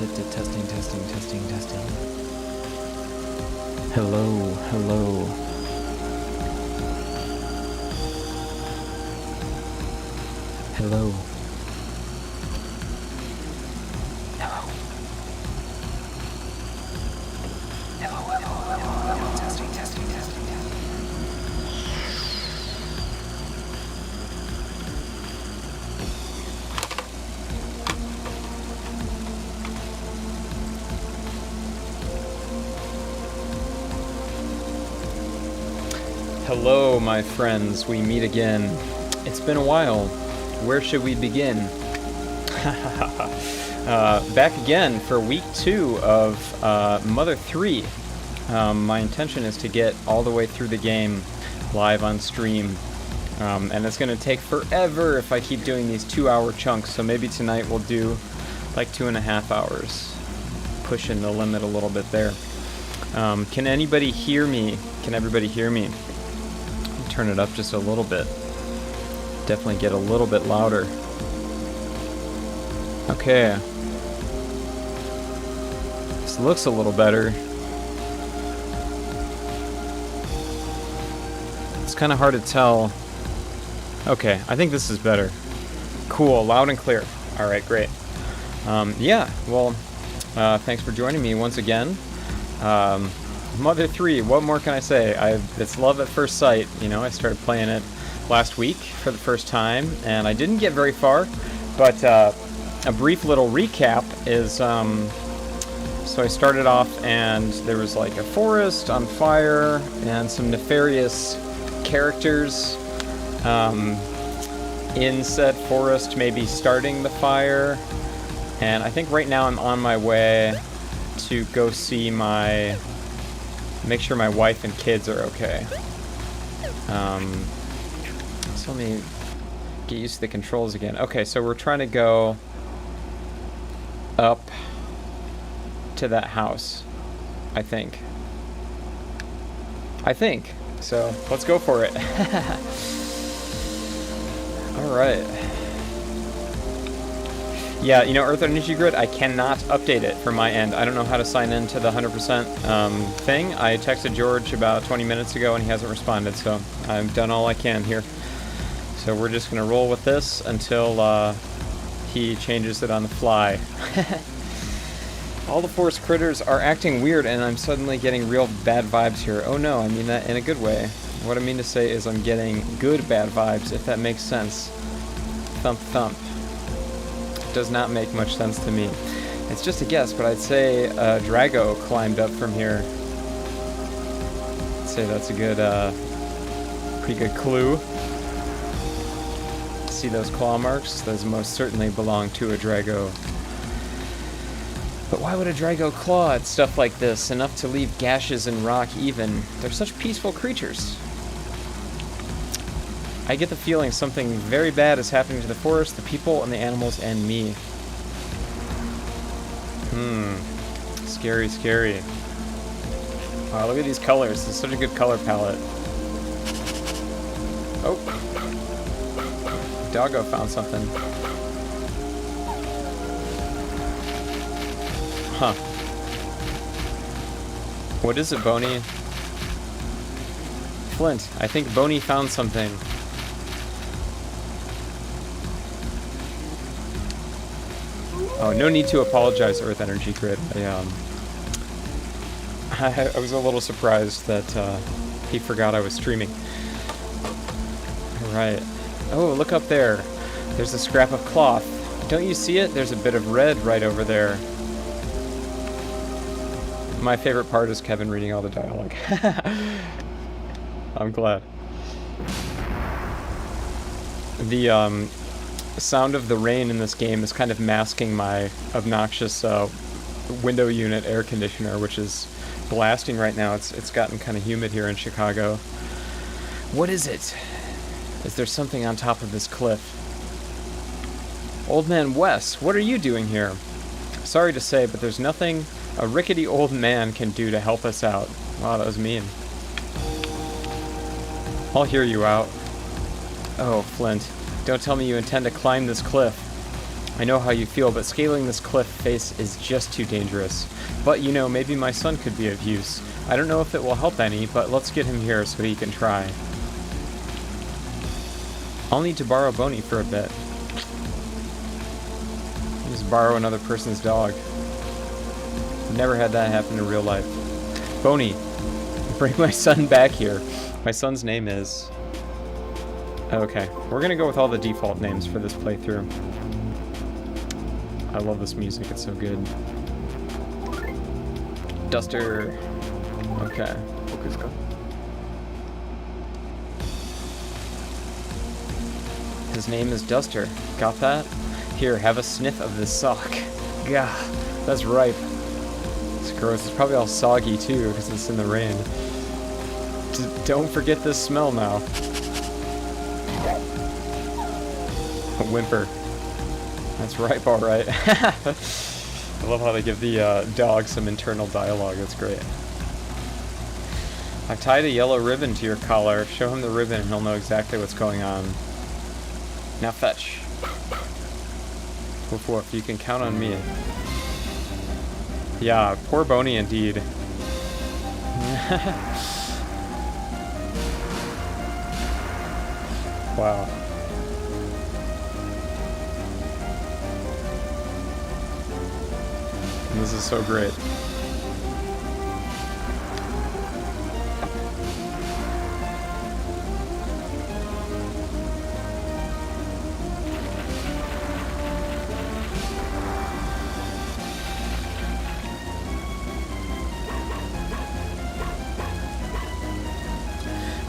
Testing, testing, testing, testing. Hello, hello. Hello. Hello. Hello, hello, hello, hello. Testing, testing, testing, testing. Hello, my friends. We meet again. It's been a while. Where should we begin? Back again for week 2 of Mother 3. My intention is to get all the way through the game live on stream. And it's going to take forever if I keep doing these 2-hour chunks. So maybe tonight we'll do like 2.5 hours. Pushing the limit a little bit there. Can anybody hear me? Can everybody hear me? Turn it up just a little bit. Definitely get a little bit louder. Okay. This looks a little better. It's kind of hard to tell. Okay, I think this is better. Cool, loud and clear. Alright, great. Yeah, well, thanks for joining me once again. Mother 3, what more can I say? It's love at first sight. You know, I started playing it last week for the first time, and I didn't get very far, but a brief little recap is, so I started off and there was like a forest on fire and some nefarious characters in said forest maybe starting the fire, and I think right now I'm on my way to go see make sure my wife and kids are okay. So let me get used to the controls again. Okay, so we're trying to go up to that house, I think. So let's go for it. Alright. Yeah, you know, Earth Energy Grid, I cannot update it from my end. I don't know how to sign in to the 100% thing. I texted George about 20 minutes ago and he hasn't responded, so I've done all I can here. So we're just going to roll with this until he changes it on the fly. All the forest critters are acting weird and I'm suddenly getting real bad vibes here. Oh no, I mean that in a good way. What I mean to say is I'm getting good bad vibes, if that makes sense. Thump thump. Does not make much sense to me. It's just a guess, but I'd say Drago climbed up from here. I'd say that's a good, pretty good clue. See those claw marks? Those most certainly belong to a Drago. But why would a Drago claw at stuff like this, enough to leave gashes in rock even? They're such peaceful creatures. I get the feeling something very bad is happening to the forest, the people, and the animals, and me. Scary, scary. Wow, look at these colors. It's such a good color palette. Oh. Doggo found something. Huh. What is it, Boney? Flint. I think Boney found something. Oh, no need to apologize, Earth Energy Grid. I was a little surprised that he forgot I was streaming. Alright. Oh, look up there. There's a scrap of cloth. Don't you see it? There's a bit of red right over there. My favorite part is Kevin reading all the dialogue. I'm glad. The sound of the rain in this game is kind of masking my obnoxious window unit air conditioner, which is blasting right now. It's gotten kind of humid here in Chicago. What is it? Is there something on top of this cliff? Old Man Wes, what are you doing here? Sorry to say, but there's nothing a rickety old man can do to help us out. Wow, that was mean. I'll hear you out. Oh, Flint. Don't tell me you intend to climb this cliff. I know how you feel, but scaling this cliff face is just too dangerous. But, you know, maybe my son could be of use. I don't know if it will help any, but let's get him here so he can try. I'll need to borrow Boney for a bit. Just borrow another person's dog. Never had that happen in real life. Boney, bring my son back here. My son's name is... Okay, we're gonna go with all the default names for this playthrough. I love this music, it's so good. Duster. Okay. His name is Duster. Got that? Here, have a sniff of this sock. Gah, that's ripe. It's gross. It's probably all soggy too, because it's in the rain. Don't forget this smell now. A whimper. That's ripe, alright. I love how they give the dog some internal dialogue. That's great. I've tied a yellow ribbon to your collar. Show him the ribbon and he'll know exactly what's going on. Now fetch. Woof woof, you can count on me. Yeah, poor Boney indeed. Wow. And this is so great.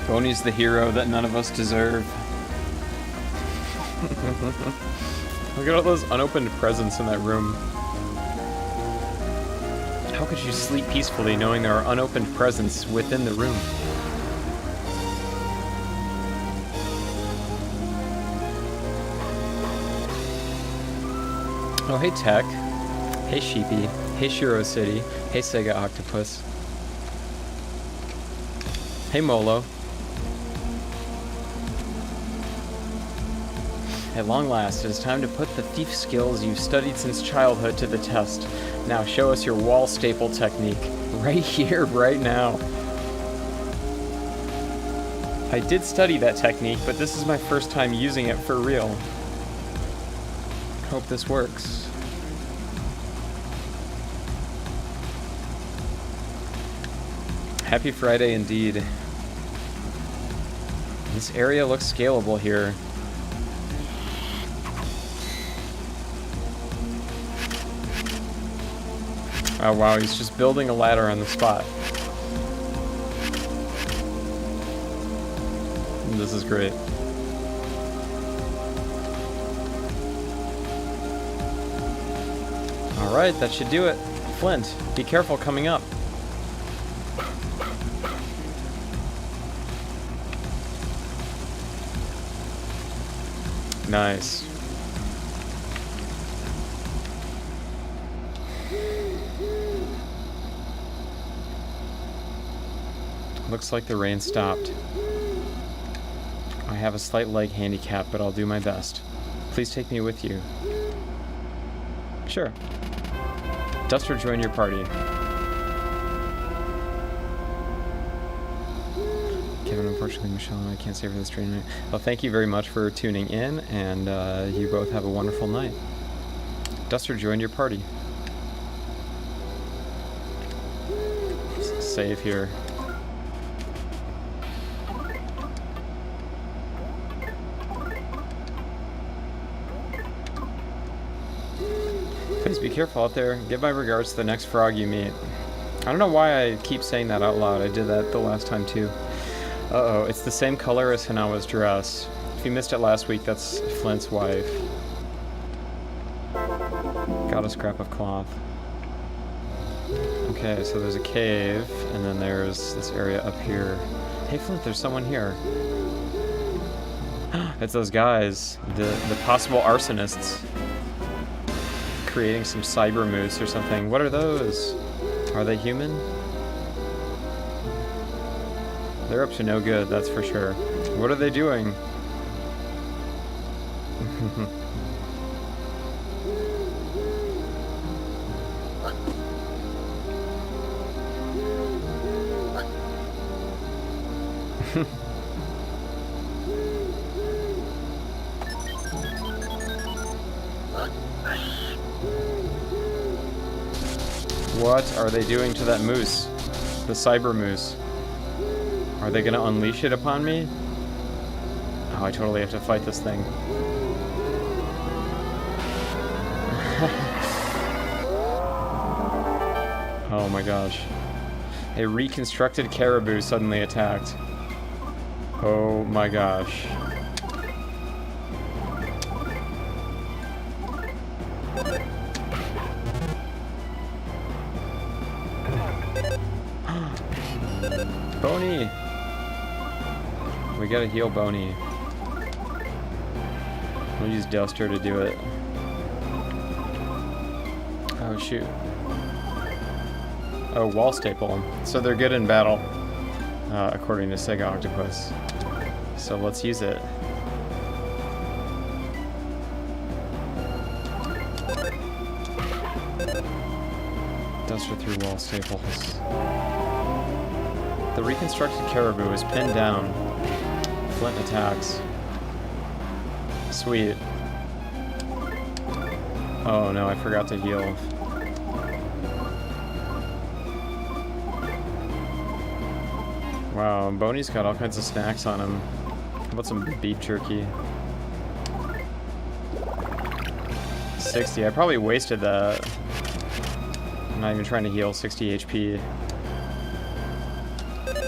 Boney's the hero that none of us deserve. Look at all those unopened presents in that room. How could you sleep peacefully knowing there are unopened presents within the room? Oh, hey Tech. Hey Sheepy. Hey Shiro City. Hey Sega Octopus. Hey Molo. At long last, it is time to put the thief skills you've studied since childhood to the test. Now show us your wall staple technique. Right here, right now. I did study that technique, but this is my first time using it for real. Hope this works. Happy Friday indeed. This area looks scalable here. Oh wow, he's just building a ladder on the spot. This is great. Alright, that should do it. Flint, be careful coming up. Nice. Looks like the rain stopped. I have a slight leg handicap, but I'll do my best. Please take me with you. Sure. Duster, join your party. Kevin, unfortunately, Michelle and I can't stay for this train tonight. Well, thank you very much for tuning in, and you both have a wonderful night. Duster, join your party. Save here. Please be careful out there. Give my regards to the next frog you meet. I don't know why I keep saying that out loud. I did that the last time too. Uh-oh, it's the same color as Hanawa's dress. If you missed it last week, that's Flint's wife. Got a scrap of cloth. Okay, so there's a cave, and then there's this area up here. Hey Flint, there's someone here. It's those guys, the possible arsonists. Creating some cyber moose or something. What are those? Are they human? They're up to no good, that's for sure. What are they doing? What are they doing to that moose? The cyber moose. Are they gonna unleash it upon me? Oh, I totally have to fight this thing. Oh my gosh. A reconstructed caribou suddenly attacked. Oh my gosh. Boney! We gotta heal Boney. We'll use Duster to do it. Oh shoot. Oh, wall staple. So they're good in battle, according to Sega Octopus. So let's use it. Duster through wall staples. The reconstructed caribou is pinned down. Flint attacks. Sweet. Oh no, I forgot to heal. Wow, Boney's got all kinds of snacks on him. How about some beef jerky? 60, I probably wasted that. I'm not even trying to heal 60 HP.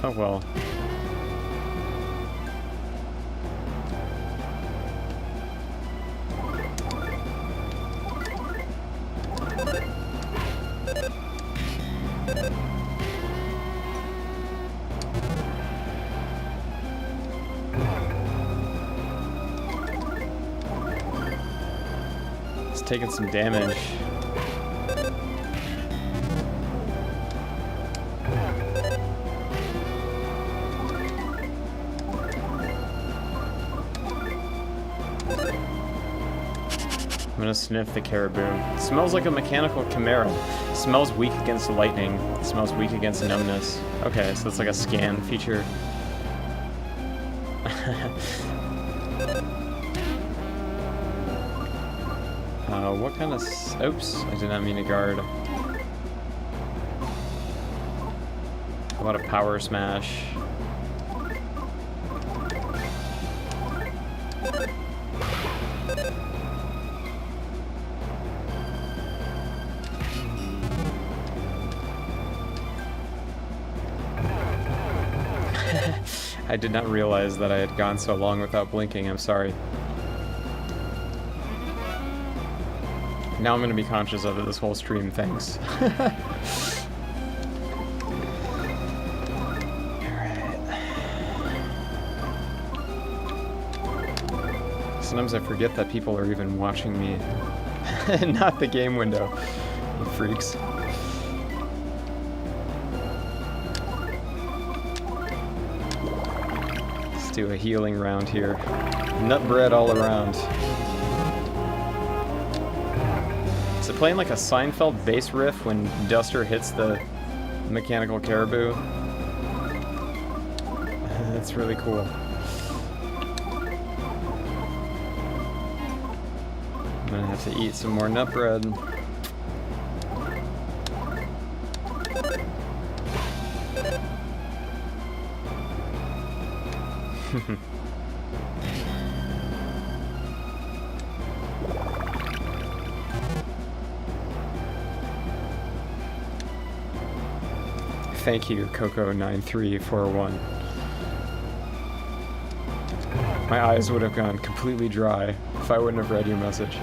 Oh well. It's taking some damage. I'm gonna sniff the caribou. It smells like a mechanical chimera. It smells weak against lightning. It smells weak against numbness. Okay, so it's like a scan feature. What kind of... Oops, I did not mean to guard. How about a power smash? I did not realize that I had gone so long without blinking. I'm sorry. Now I'm going to be conscious of it this whole stream. Thanks. Alright. Sometimes I forget that people are even watching me. Not the game window. You freaks. Do a healing round here. Nut bread all around. Is it playing like a Seinfeld bass riff when Duster hits the mechanical caribou? That's really cool. I'm gonna have to eat some more nut bread. Thank you, Coco9341. My eyes would have gone completely dry if I wouldn't have read your message.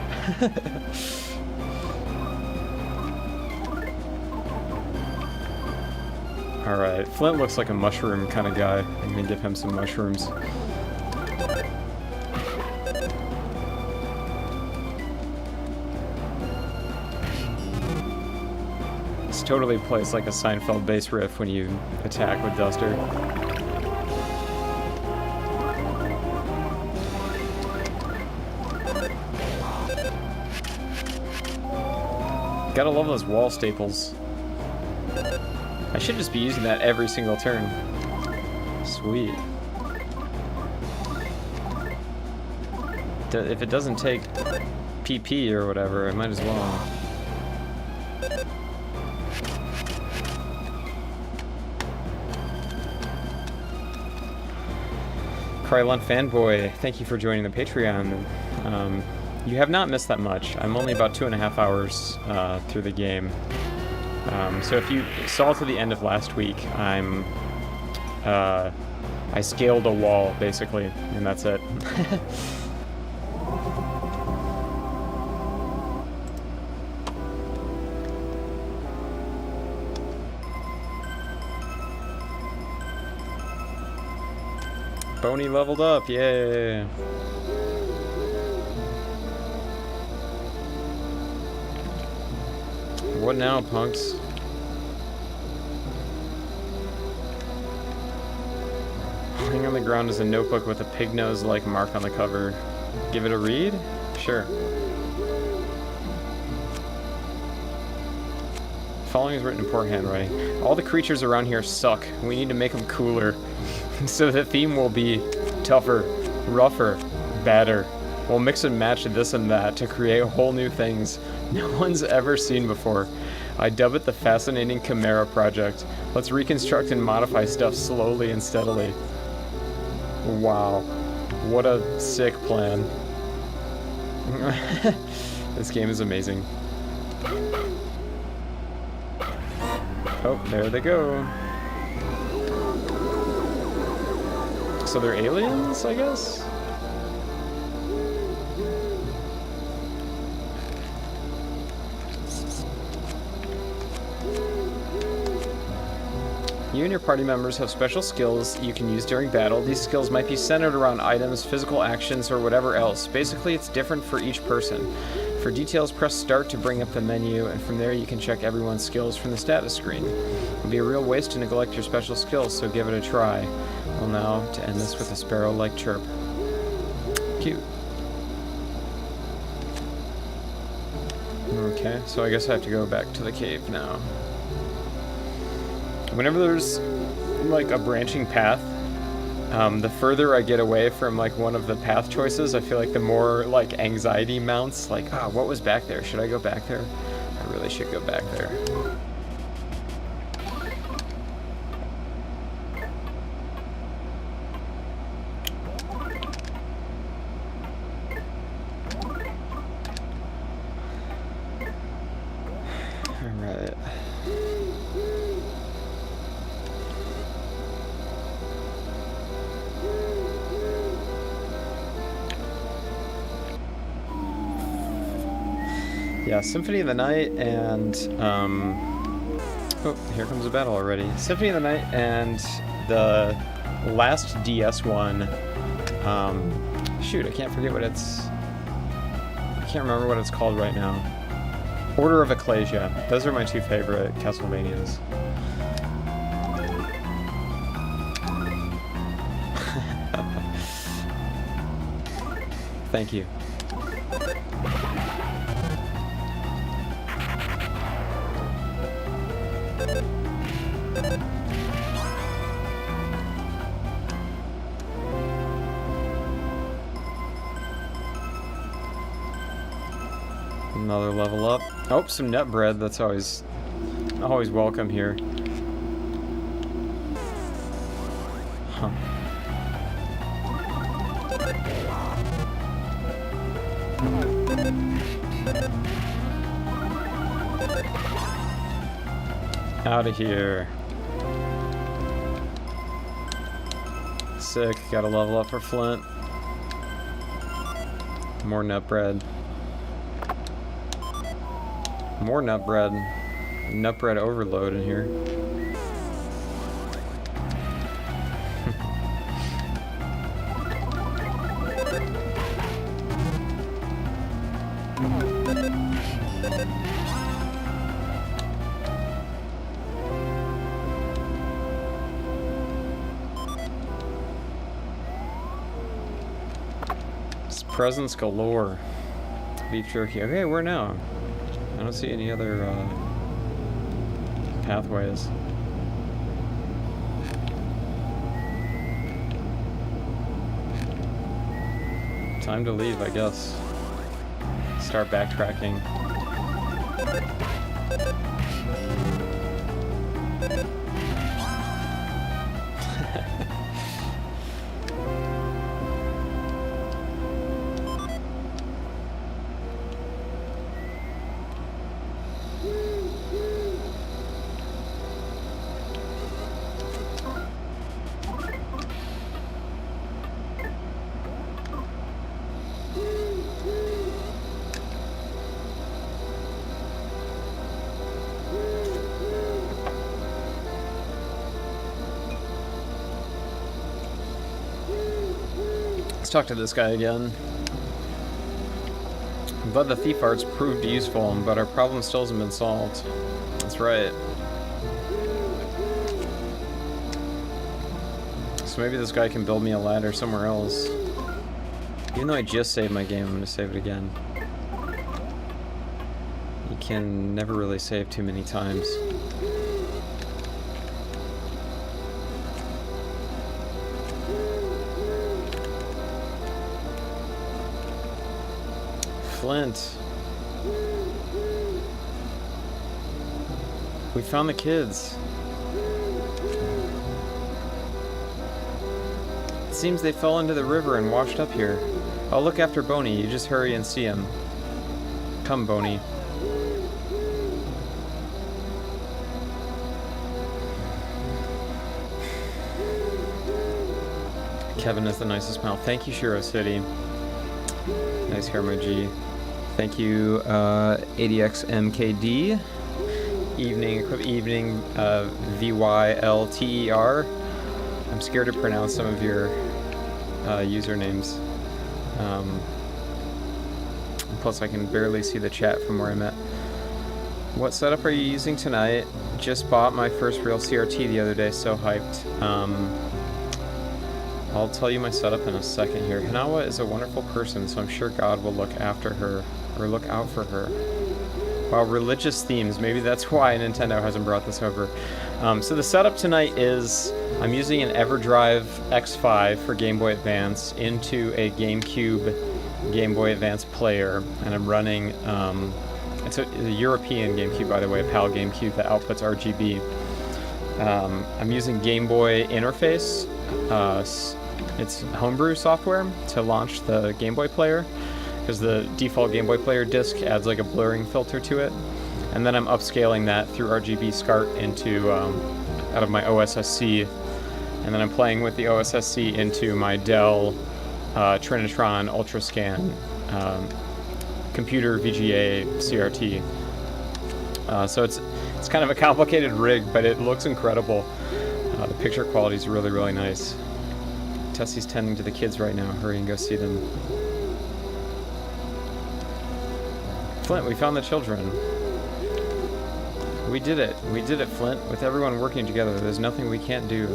Alright, Flint looks like a mushroom kind of guy. I'm gonna give him some mushrooms. This totally plays like a Seinfeld bass riff when you attack with Duster. Gotta love those wall staples. I should just be using that every single turn. Sweet. if it doesn't take PP or whatever, I might as well. Krylon Fanboy, thank you for joining the Patreon. You have not missed that much. I'm only about 2.5 hours through the game. So if you saw to the end of last week, I scaled a wall, basically, and that's it. Boney leveled up, yay! What now, punks? Lying on the ground is a notebook with a pig nose-like mark on the cover. Give it a read? Sure. Following is written in poor handwriting. All the creatures around here suck. We need to make them cooler. So the theme will be tougher, rougher, badder. We'll mix and match this and that to create whole new things no one's ever seen before. I dub it the Fascinating Chimera Project. Let's reconstruct and modify stuff slowly and steadily. Wow. What a sick plan. This game is amazing. Oh, there they go. So they're aliens, I guess? You and your party members have special skills you can use during battle. These skills might be centered around items, physical actions, or whatever else. Basically, it's different for each person. For details, press start to bring up the menu, and from there you can check everyone's skills from the status screen. It would be a real waste to neglect your special skills, so give it a try. Well, now, to end this with a sparrow-like chirp. Cute. Okay, so I guess I have to go back to the cave now. Whenever there's, like, a branching path, the further I get away from, like, one of the path choices, I feel like the more, like, anxiety mounts. Like, ah, what was back there? Should I go back there? I really should go back there. Alright. Yeah, Symphony of the Night and, oh, here comes a battle already. Symphony of the Night and the last DS one, shoot, I can't forget what it's, I can't remember what it's called right now. Order of Ecclesia. Those are my two favorite Castlevanias. Thank you. Another level up. Oh, some nut bread. That's always welcome here. Huh. Out of here. Sick. Gotta level up for Flint. More nut bread. More nut bread. Nut bread overload in here. Presents galore. Beef jerky. Okay, where now? I don't see any other pathways. Time to leave, I guess. Start backtracking. Talk to this guy again. I'm glad the thief arts proved useful, but our problem still hasn't been solved. That's right. So maybe this guy can build me a ladder somewhere else. Even though I just saved my game, I'm gonna save it again. You can never really save too many times. Flint. We found the kids. It seems they fell into the river and washed up here. I'll look after Boney. You just hurry and see him. Come, Boney. Kevin is the nicest pal. Thank you, Shiro City. Nice hair, my G. Thank you, ADXMKD. Evening, VYLTER. I'm scared to pronounce some of your usernames. Plus, I can barely see the chat from where I'm at. What setup are you using tonight? Just bought my first real CRT the other day, so hyped. I'll tell you my setup in a second here. Hinawa is a wonderful person, so I'm sure God will look after her, or look out for her. Wow, religious themes. Maybe that's why Nintendo hasn't brought this over. So the setup tonight is I'm using an EverDrive X5 for Game Boy Advance into a GameCube Game Boy Advance player, and I'm running, it's a European GameCube, by the way, a PAL GameCube that outputs RGB. I'm using Game Boy interface. It's homebrew software to launch the Game Boy player, because the default Game Boy player disc adds like a blurring filter to it, and then I'm upscaling that through RGB SCART into out of my OSSC, and then I'm playing with the OSSC into my Dell Trinitron UltraScan computer VGA CRT. So it's kind of a complicated rig, but it looks incredible. The picture quality is really, really nice. Tessie's tending to the kids right now. Hurry and go see them. Flint, we found the children. We did it. We did it, Flint. With everyone working together, there's nothing we can't do.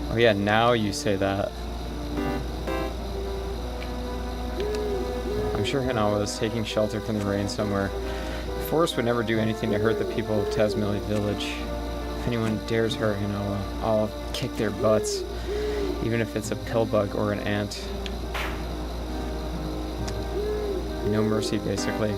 Oh yeah, now you say that. I'm sure Hinawa is taking shelter from the rain somewhere. The forest would never do anything to hurt the people of Tasmili Village. If anyone dares hurt Hinawa, I'll kick their butts, even if it's a pill bug or an ant. No mercy, basically.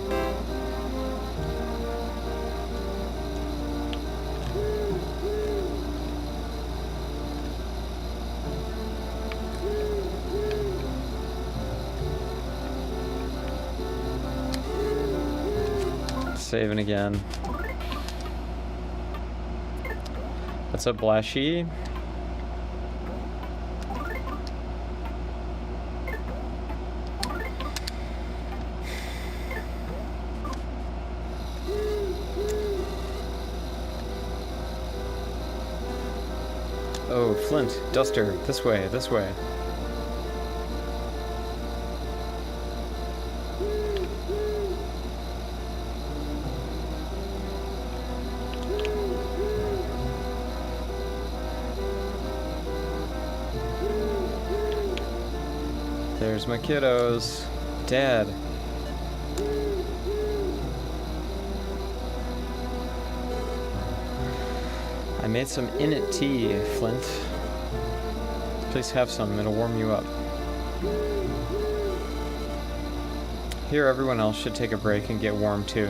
Saving again. What's up, Blashy? Oh, Flint, Duster, this way, this way. There's my kiddos. Dad. I made some Innit tea, Flint. Please have some, it'll warm you up. Here, everyone else should take a break and get warm too.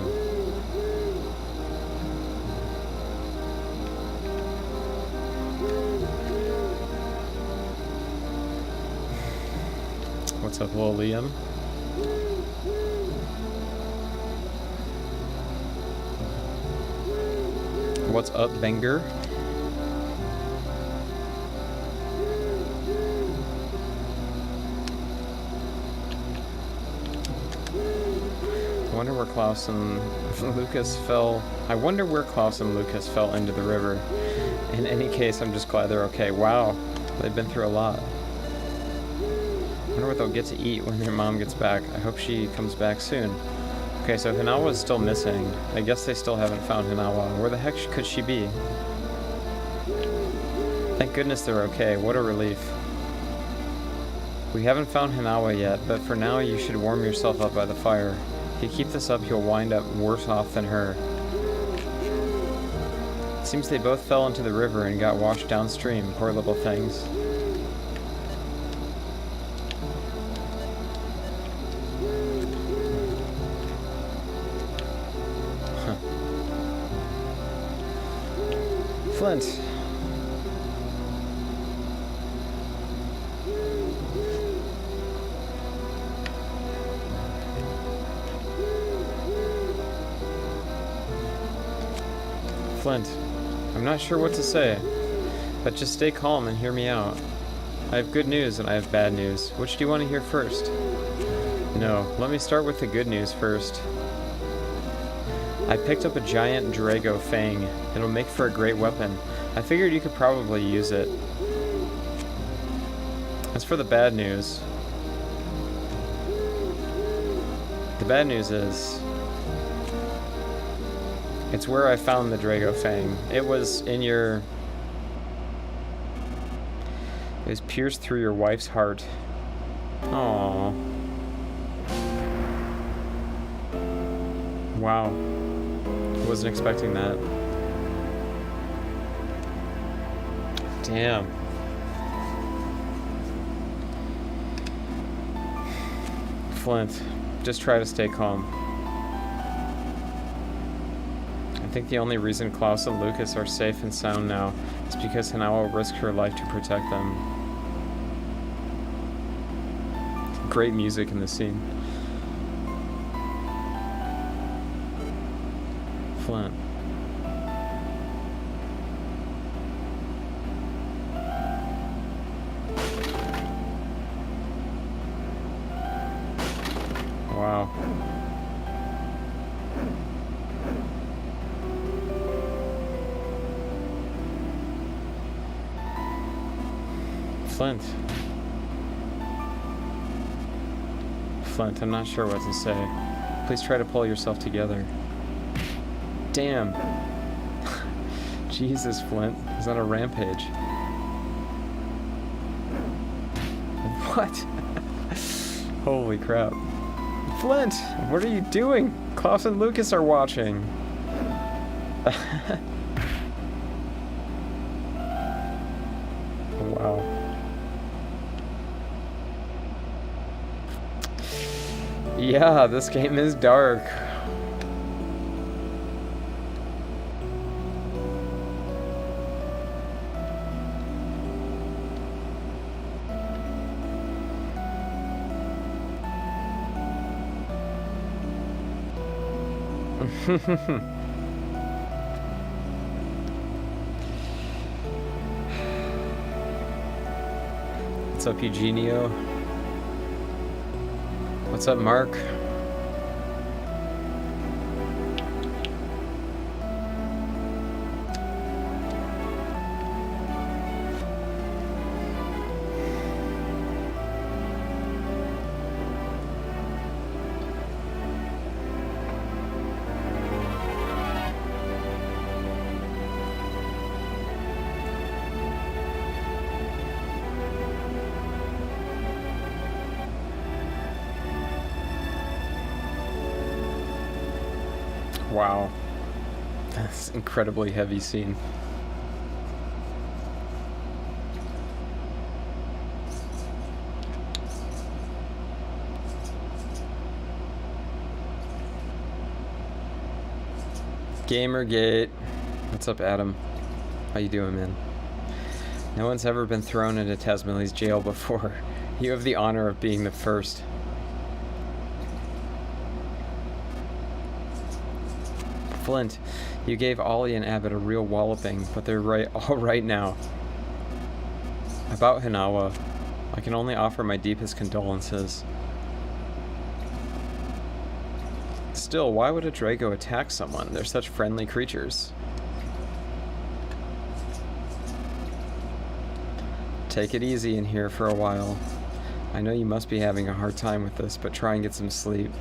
What's up, little Liam? What's up, Benger? I wonder where Klaus and Lucas fell. I wonder where Klaus and Lucas fell into the river. In any case, I'm just glad they're okay. Wow, they've been through a lot. I wonder what they'll get to eat when their mom gets back. I hope she comes back soon. Okay, so Hinawa's still missing. I guess they still haven't found Hinawa. Where the heck could she be? Thank goodness they're okay. What a relief. We haven't found Hinawa yet, but for now you should warm yourself up by the fire. If you keep this up, you'll wind up worse off than her. It seems they both fell into the river and got washed downstream. Poor little things. Flint. Flint, I'm not sure what to say, but just stay calm and hear me out. I have good news and I have bad news. Which do you want to hear first? No, let me start with the good news first. I picked up a giant Drago Fang. It'll make for a great weapon. I figured you could probably use it. As for the bad news, the bad news is, it's where I found the Drago Fang. It was in your... It was pierced through your wife's heart. Aww. Wow. Wasn't expecting that. Damn. Flint, just try to stay calm. I think the only reason Klaus and Lucas are safe and sound now is because Hinawa risked her life to protect them. Great music in the scene. Flint. Wow. Flint. Flint, I'm not sure what to say. Please try to pull yourself together. Damn. Jesus, Flint. Is that a rampage? What? Holy crap. Flint! What are you doing? Klaus and Lucas are watching. Wow. Yeah, this game is dark. What's up, Eugenio? What's up, Mark? Wow. That's an incredibly heavy scene. Gamergate. What's up, Adam? How you doing, man? No one's ever been thrown into Tasmania's jail before. You have the honor of being the first. Flint, you gave Ollie and Abbott a real walloping, but they're all right now. About Hinawa, I can only offer my deepest condolences. Still, why would a Drago attack someone? They're such friendly creatures. Take it easy in here for a while. I know you must be having a hard time with this, but try and get some sleep.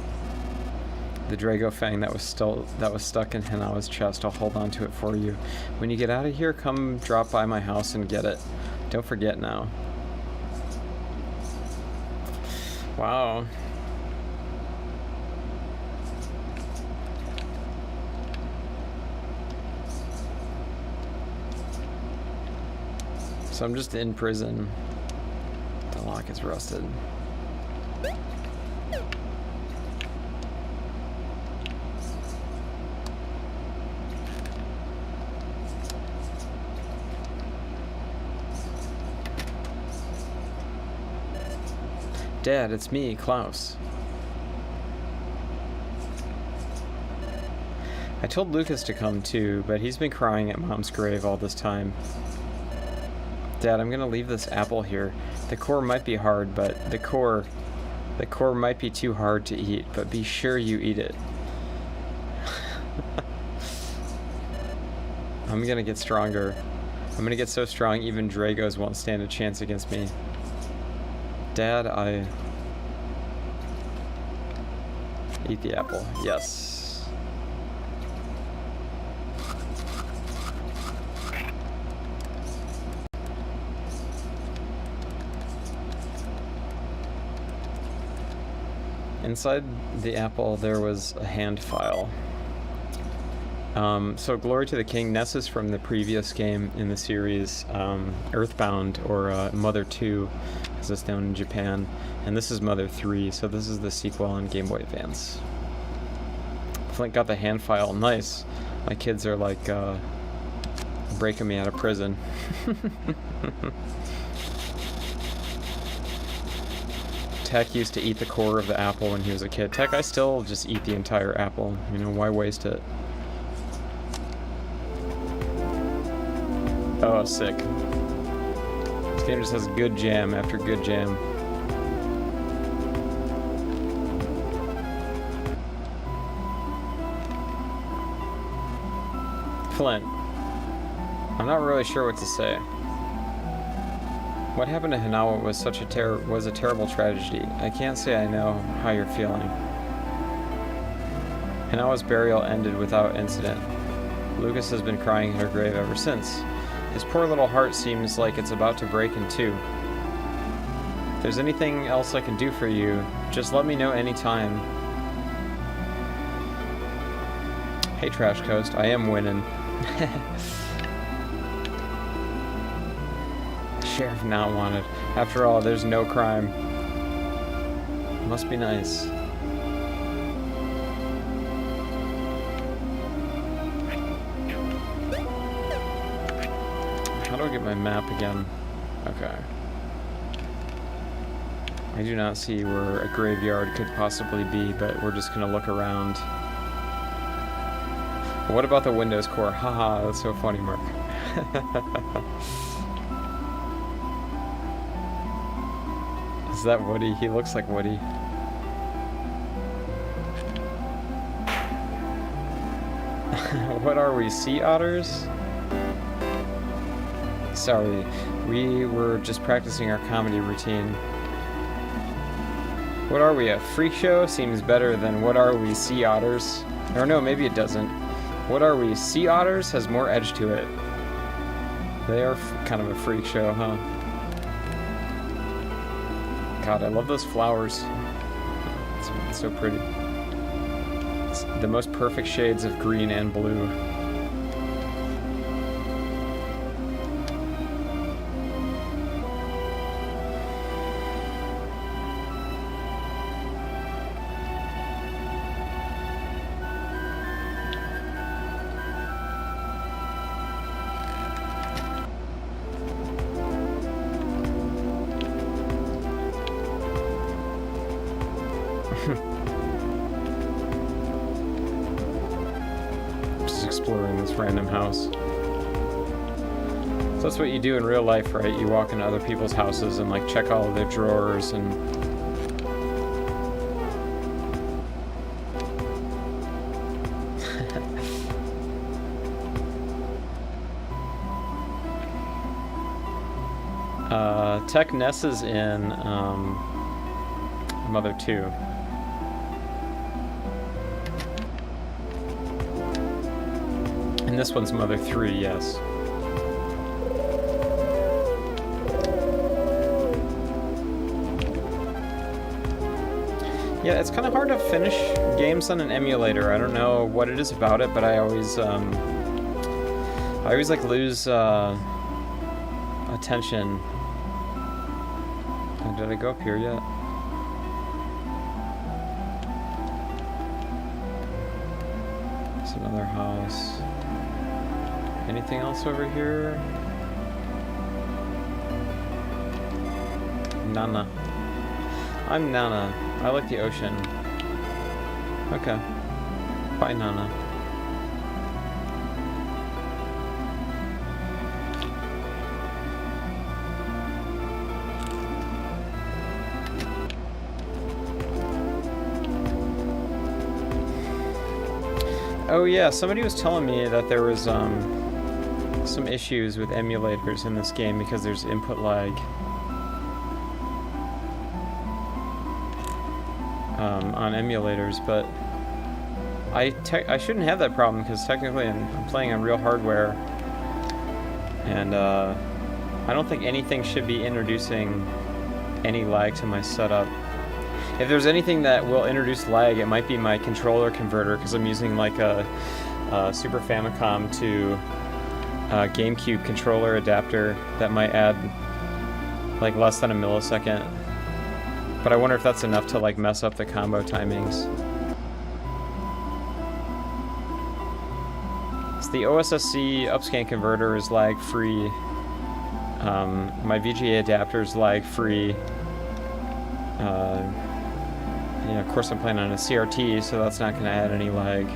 The Drago Fang that was stuck in Hinawa's chest, I'll hold on to it for you. When you get out of here, come drop by my house and get it. Don't forget now. Wow. So I'm just in prison. The lock is rusted. Dad, it's me, Klaus. I told Lucas to come too, but he's been crying at Mom's grave all this time. Dad, I'm gonna leave this apple here. The core might be hard, but the core might be too hard to eat, but be sure you eat it. I'm gonna get stronger. I'm gonna get so strong even Dragos won't stand a chance against me. Dad, I eat the apple. Yes. Inside the apple, there was a hand file. So glory to the king. Ness is from the previous game in the series, Earthbound, or Mother 2, as it's known in Japan. And this is Mother 3, so this is the sequel on Game Boy Advance. Flint got the hand file. Nice. My kids are like breaking me out of prison. Tech used to eat the core of the apple when he was a kid. Tech, I still just eat the entire apple. You know, why waste it? Oh, sick. This game just has good jam after good jam. Flint. I'm not really sure what to say. What happened to Hinawa was a terrible tragedy. I can't say I know how you're feeling. Hinawa's burial ended without incident. Lucas has been crying in her grave ever since. His poor little heart seems like it's about to break in two. If there's anything else I can do for you, just let me know anytime. Hey, Trash Coast, I am winning. Sheriff not wanted. After all, there's no crime. Must be nice. How do I get my map again? Okay. I do not see where a graveyard could possibly be, but we're just gonna look around. What about the Windows core? Haha, that's so funny, Mark. Is that Woody? He looks like Woody. What are we, sea otters? Sorry, we were just practicing our comedy routine. What are we, a freak show? Seems better than what are we, sea otters? Or no, maybe it doesn't. What are we, sea otters? Has more edge to it. They are kind of a freak show, huh? God, I love those flowers. It's so pretty. It's the most perfect shades of green and blue. Just exploring this random house. So that's what you do in real life, right? You walk into other people's houses and like check all of their drawers and Tech Ness is in Mother 2. And this one's Mother 3, yes. Yeah, it's kind of hard to finish games on an emulator. I don't know what it is about it, but I always like lose attention. Oh, did I go up here yet? It's another house. Anything else over here? Nana. I'm Nana. I like the ocean. Okay. Bye, Nana. Oh yeah, somebody was telling me that there was some issues with emulators in this game because there's input lag. On emulators, but I shouldn't have that problem because technically I'm playing on real hardware, and I don't think anything should be introducing any lag to my setup. If there's anything that will introduce lag, it might be my controller converter because I'm using like a Super Famicom to GameCube controller adapter that might add like less than a millisecond. But I wonder if that's enough to like mess up the combo timings. So the OSSC upscan converter is lag-free. My VGA adapter is lag-free. Yeah, of course I'm playing on a CRT, so that's not going to add any lag.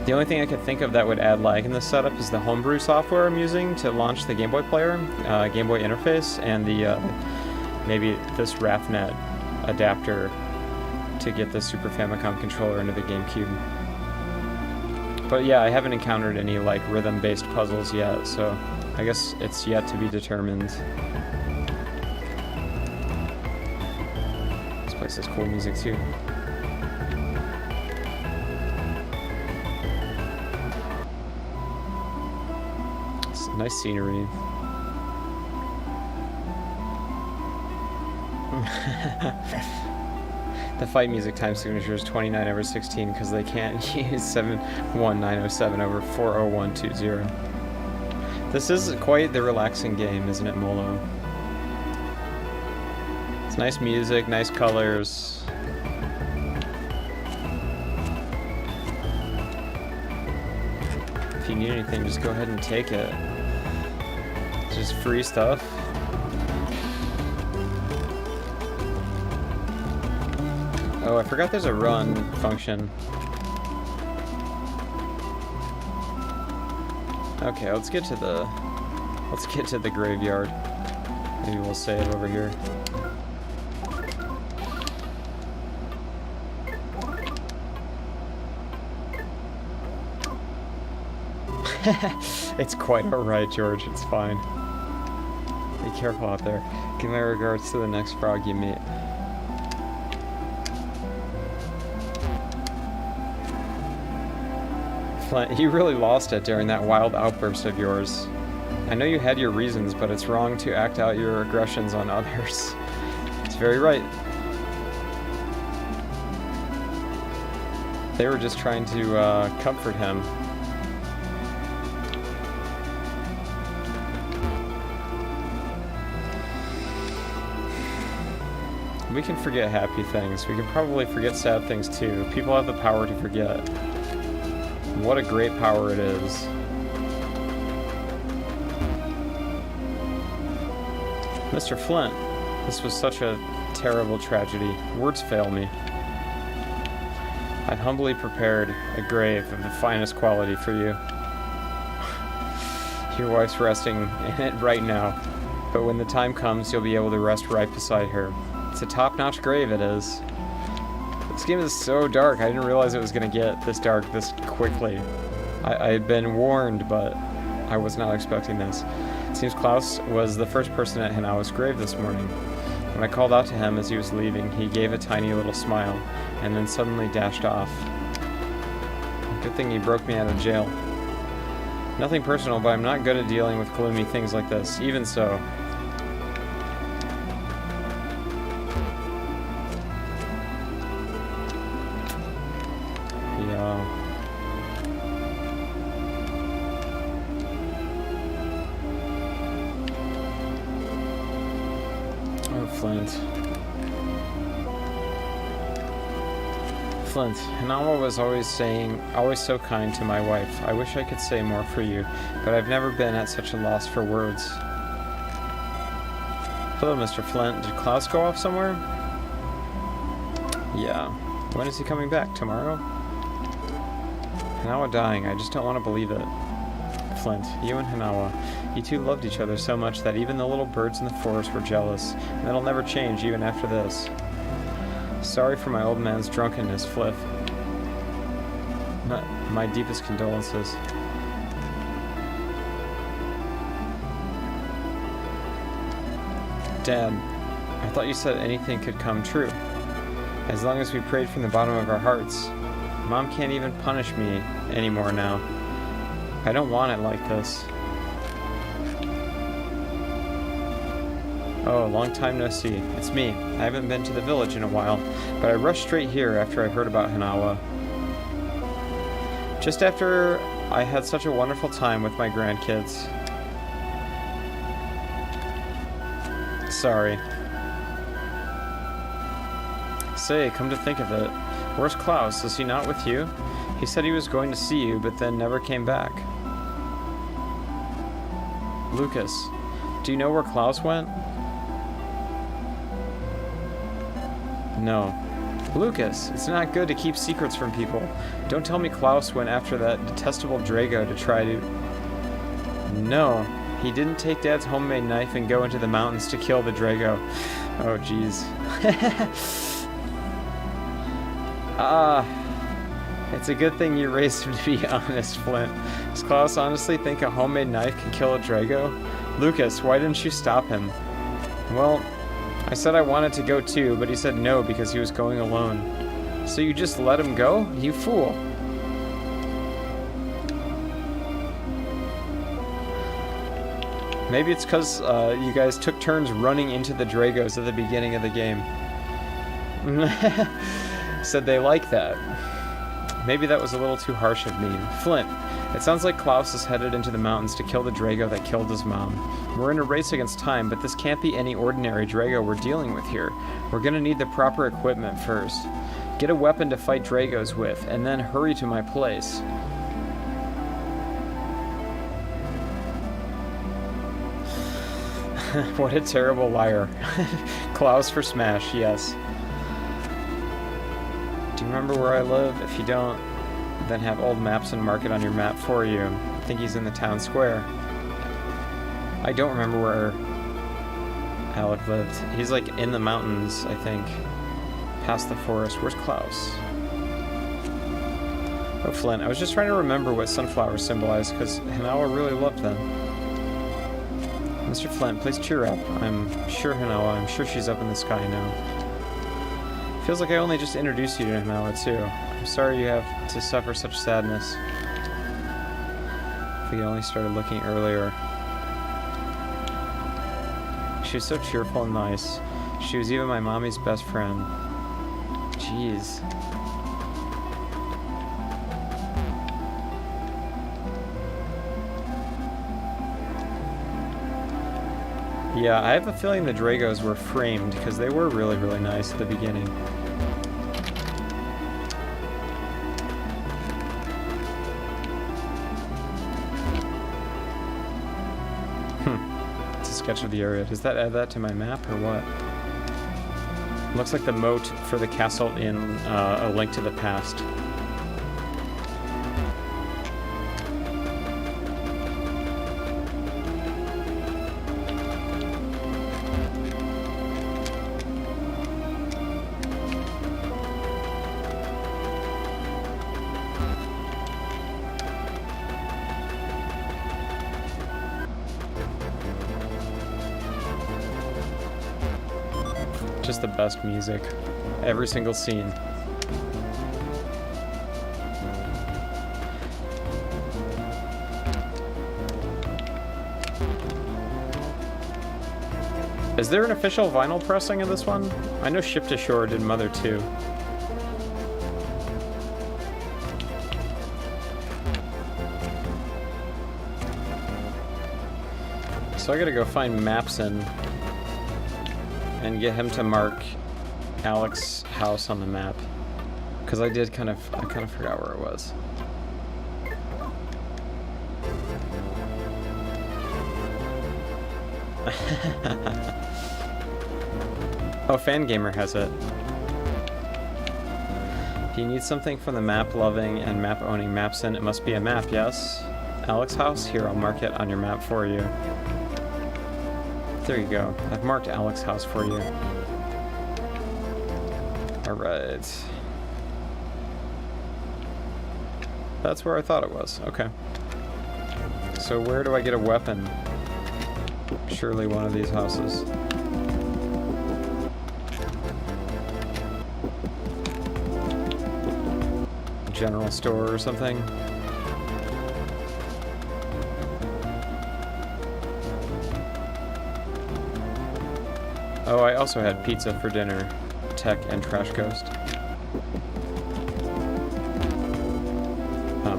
The only thing I could think of that would add lag in this setup is the homebrew software I'm using to launch the Game Boy player, Game Boy interface, and the maybe this RAFnet adapter to get the Super Famicom controller into the GameCube. But yeah, I haven't encountered any like rhythm-based puzzles yet, so I guess it's yet to be determined. This place has cool music too. It's nice scenery. The fight music time signature is 29/16 because they can't use 71907 over 40120. This is quite the relaxing game, isn't it, Molo? It's nice music, nice colors. If you need anything, just go ahead and take it. It's just free stuff. Oh, I forgot there's a run function. Okay, let's get to the graveyard. Maybe we'll save over here. It's quite alright, George. It's fine. Be careful out there. Give my regards to the next frog you meet. Flint, you really lost it during that wild outburst of yours. I know you had your reasons, but it's wrong to act out your aggressions on others. It's very right. They were just trying to comfort him. We can forget happy things. We can probably forget sad things too. People have the power to forget. What a great power it is. Mr. Flint, this was such a terrible tragedy. Words fail me. I've humbly prepared a grave of the finest quality for you. Your wife's resting in it right now, but when the time comes, you'll be able to rest right beside her. It's a top-notch grave, it is. This game is so dark. I didn't realize it was going to get this dark this quickly. I had been warned, but I was not expecting this. It seems Klaus was the first person at Hanawa's grave this morning. When I called out to him as he was leaving, he gave a tiny little smile, and then suddenly dashed off. Good thing he broke me out of jail. Nothing personal, but I'm not good at dealing with gloomy things like this. Even so. Yeah. Flint. Hanawa was always so kind to my wife. I wish I could say more for you, but I've never been at such a loss for words. Hello, Mr. Flint. Did Klaus go off somewhere? Yeah. When is he coming back? Tomorrow? Hanawa dying. I just don't want to believe it. Flint, you and Hanawa, you two loved each other so much that even the little birds in the forest were jealous, and that'll never change even after this. Sorry for my old man's drunkenness, Fliff. My deepest condolences. Dad, I thought you said anything could come true. As long as we prayed from the bottom of our hearts. Mom can't even punish me anymore now. I don't want it like this. Oh, long time no see. It's me. I haven't been to the village in a while, but I rushed straight here after I heard about Hanawa. Just after I had such a wonderful time with my grandkids. Sorry. Say, come to think of it, where's Klaus? Is he not with you? He said he was going to see you, but then never came back. Lucas, do you know where Klaus went? No. Lucas, it's not good to keep secrets from people. Don't tell me Klaus went after that detestable Drago to try to... No, he didn't take Dad's homemade knife and go into the mountains to kill the Drago. Oh, jeez. It's a good thing you raised him to be honest, Flint. Does Klaus honestly think a homemade knife can kill a Drago? Lucas, why didn't you stop him? Well, I said I wanted to go too, but he said no because he was going alone. So you just let him go? You fool. Maybe it's because you guys took turns running into the Dragos at the beginning of the game. Said they like that. Maybe that was a little too harsh of me. Flint, it sounds like Klaus is headed into the mountains to kill the Drago that killed his mom. We're in a race against time, but this can't be any ordinary Drago we're dealing with here. We're gonna need the proper equipment first. Get a weapon to fight Dragos with, and then hurry to my place. What a terrible liar. Klaus for Smash, yes. Do you remember where I live? If you don't, then have old maps and mark it on your map for you. I think he's in the town square. I don't remember where Alec lived. He's like in the mountains, I think. Past the forest. Where's Klaus? Oh, Flint. I was just trying to remember what sunflowers symbolize, because Hanawa really loved them. Mr. Flint, please cheer up. I'm sure she's up in the sky now. Feels like I only just introduced you to Hanawa, too. I'm sorry you have to suffer such sadness. If we only started looking earlier. She was so cheerful and nice. She was even my mommy's best friend. Jeez. Yeah, I have a feeling the Dragos were framed because they were really, really nice at the beginning. It's a sketch of the area. Does that add that to my map or what? Looks like the moat for the castle in A Link to the Past. Just the best music. Every single scene. Is there an official vinyl pressing of this one? I know Ship to Shore did Mother 2. So I gotta go find Mapson and get him to mark Alex's house on the map, because I kind of forgot where it was. Oh, Fangamer has it. If you need something from the map-loving and map-owning Mapson, it must be a map, yes? Alex's house? Here, I'll mark it on your map for you. There you go. I've marked Alex's house for you. Alright. That's where I thought it was. Okay. So where do I get a weapon? Surely one of these houses. General store or something? Oh, I also had pizza for dinner. Tech and Trash Ghost.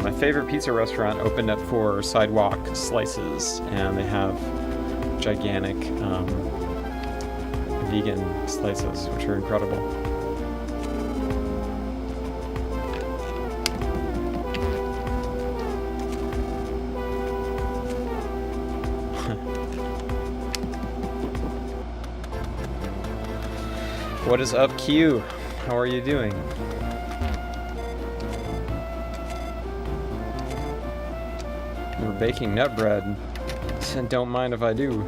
My favorite pizza restaurant opened up for sidewalk slices, and they have gigantic vegan slices, which are incredible. What is up, Q? How are you doing? We're baking nut bread. Don't mind if I do.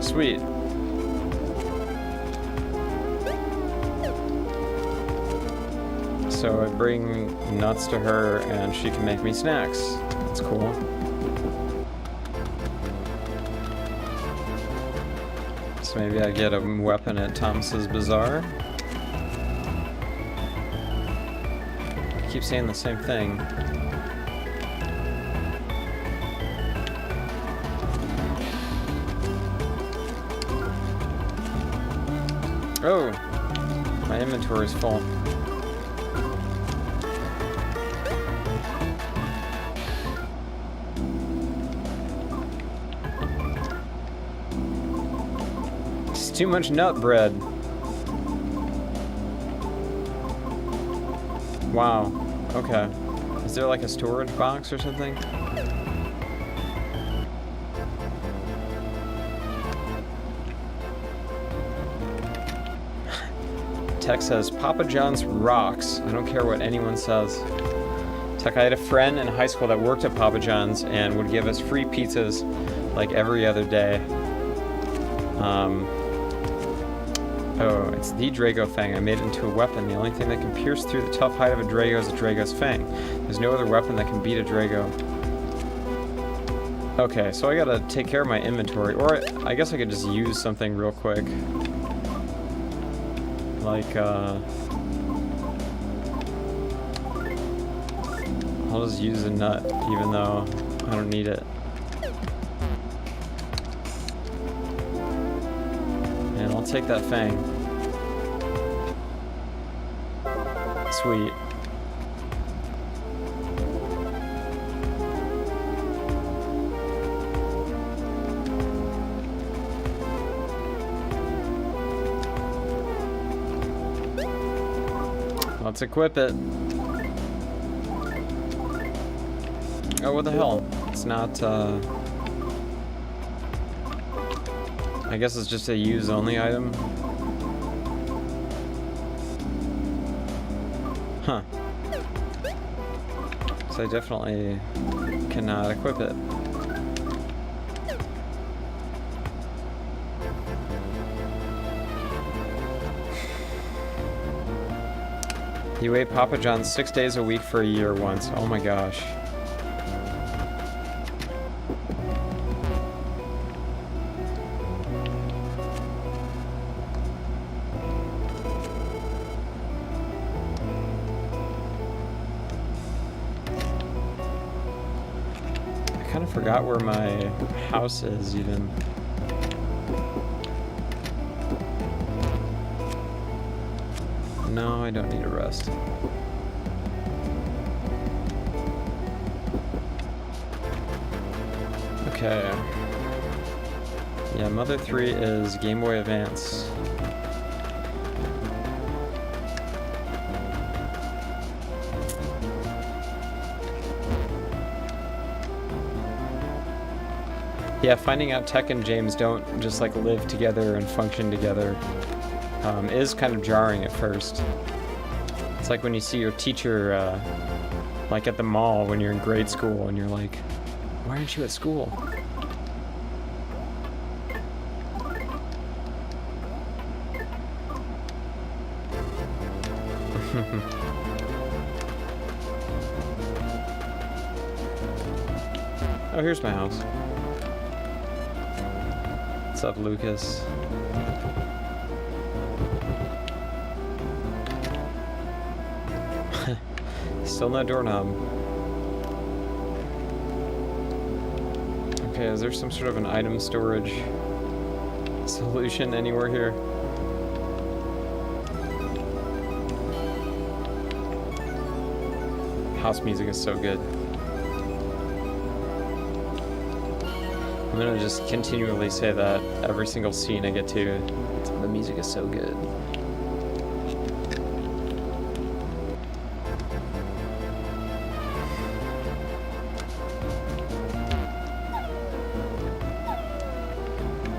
Sweet. So I bring nuts to her and she can make me snacks. That's cool. So maybe I get a weapon at Thomas's Bazaar. I keep saying the same thing. Oh, my inventory is full. Too much nut bread. Wow. Okay. Is there like a storage box or something? Tech says, Papa John's rocks. I don't care what anyone says. Tech, I had a friend in high school that worked at Papa John's and would give us free pizzas like every other day. Oh, it's the Drago Fang. I made it into a weapon. The only thing that can pierce through the tough hide of a Drago is a Drago's Fang. There's no other weapon that can beat a Drago. Okay, so I gotta take care of my inventory. Or I guess I could just use something real quick. Like, I'll just use a nut, even though I don't need it. And I'll take that Fang. Sweet. Let's equip it. Oh, what the hell? It's not, I guess it's just a use only item. Huh. So I definitely cannot equip it. You ate Papa John's 6 days a week for a year once. Oh my gosh. I kind of forgot where my house is even. No, I don't need a rest. Okay. Yeah, Mother 3 is Game Boy Advance. Yeah, finding out Tech and James don't just like live together and function together is kind of jarring at first. It's like when you see your teacher like at the mall when you're in grade school and you're like, why aren't you at school? Oh, here's my house. What's up, Lucas? Still no doorknob. Okay, is there some sort of an item storage solution anywhere here? House music is so good. I'm gonna just continually say that every single scene I get to. The music is so good.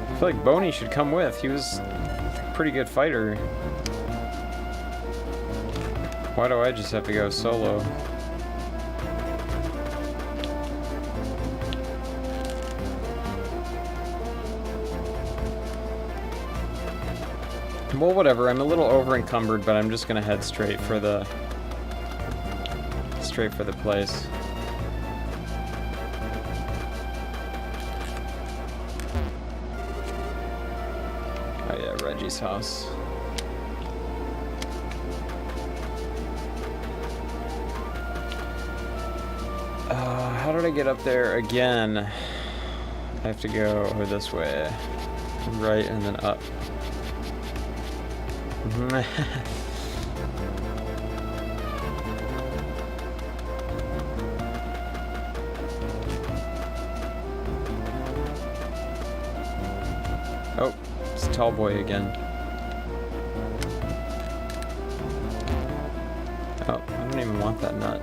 I feel like Boney should come with. He was a pretty good fighter. Why do I just have to go solo? Well, whatever. I'm a little over encumbered, but I'm just gonna head straight for the place. Oh yeah, Reggie's house. How did I get up there again? I have to go this way. Right and then up. Oh, it's Tall Boy again. Oh, I don't even want that nut.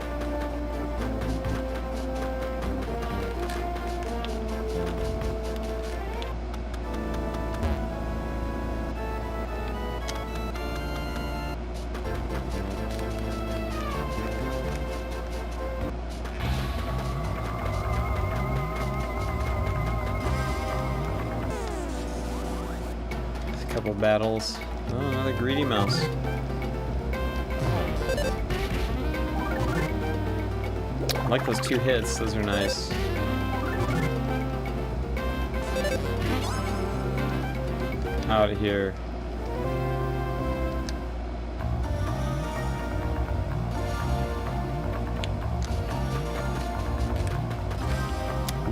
Couple battles. Oh, another greedy mouse. I like those 2 hits, those are nice. Out of here.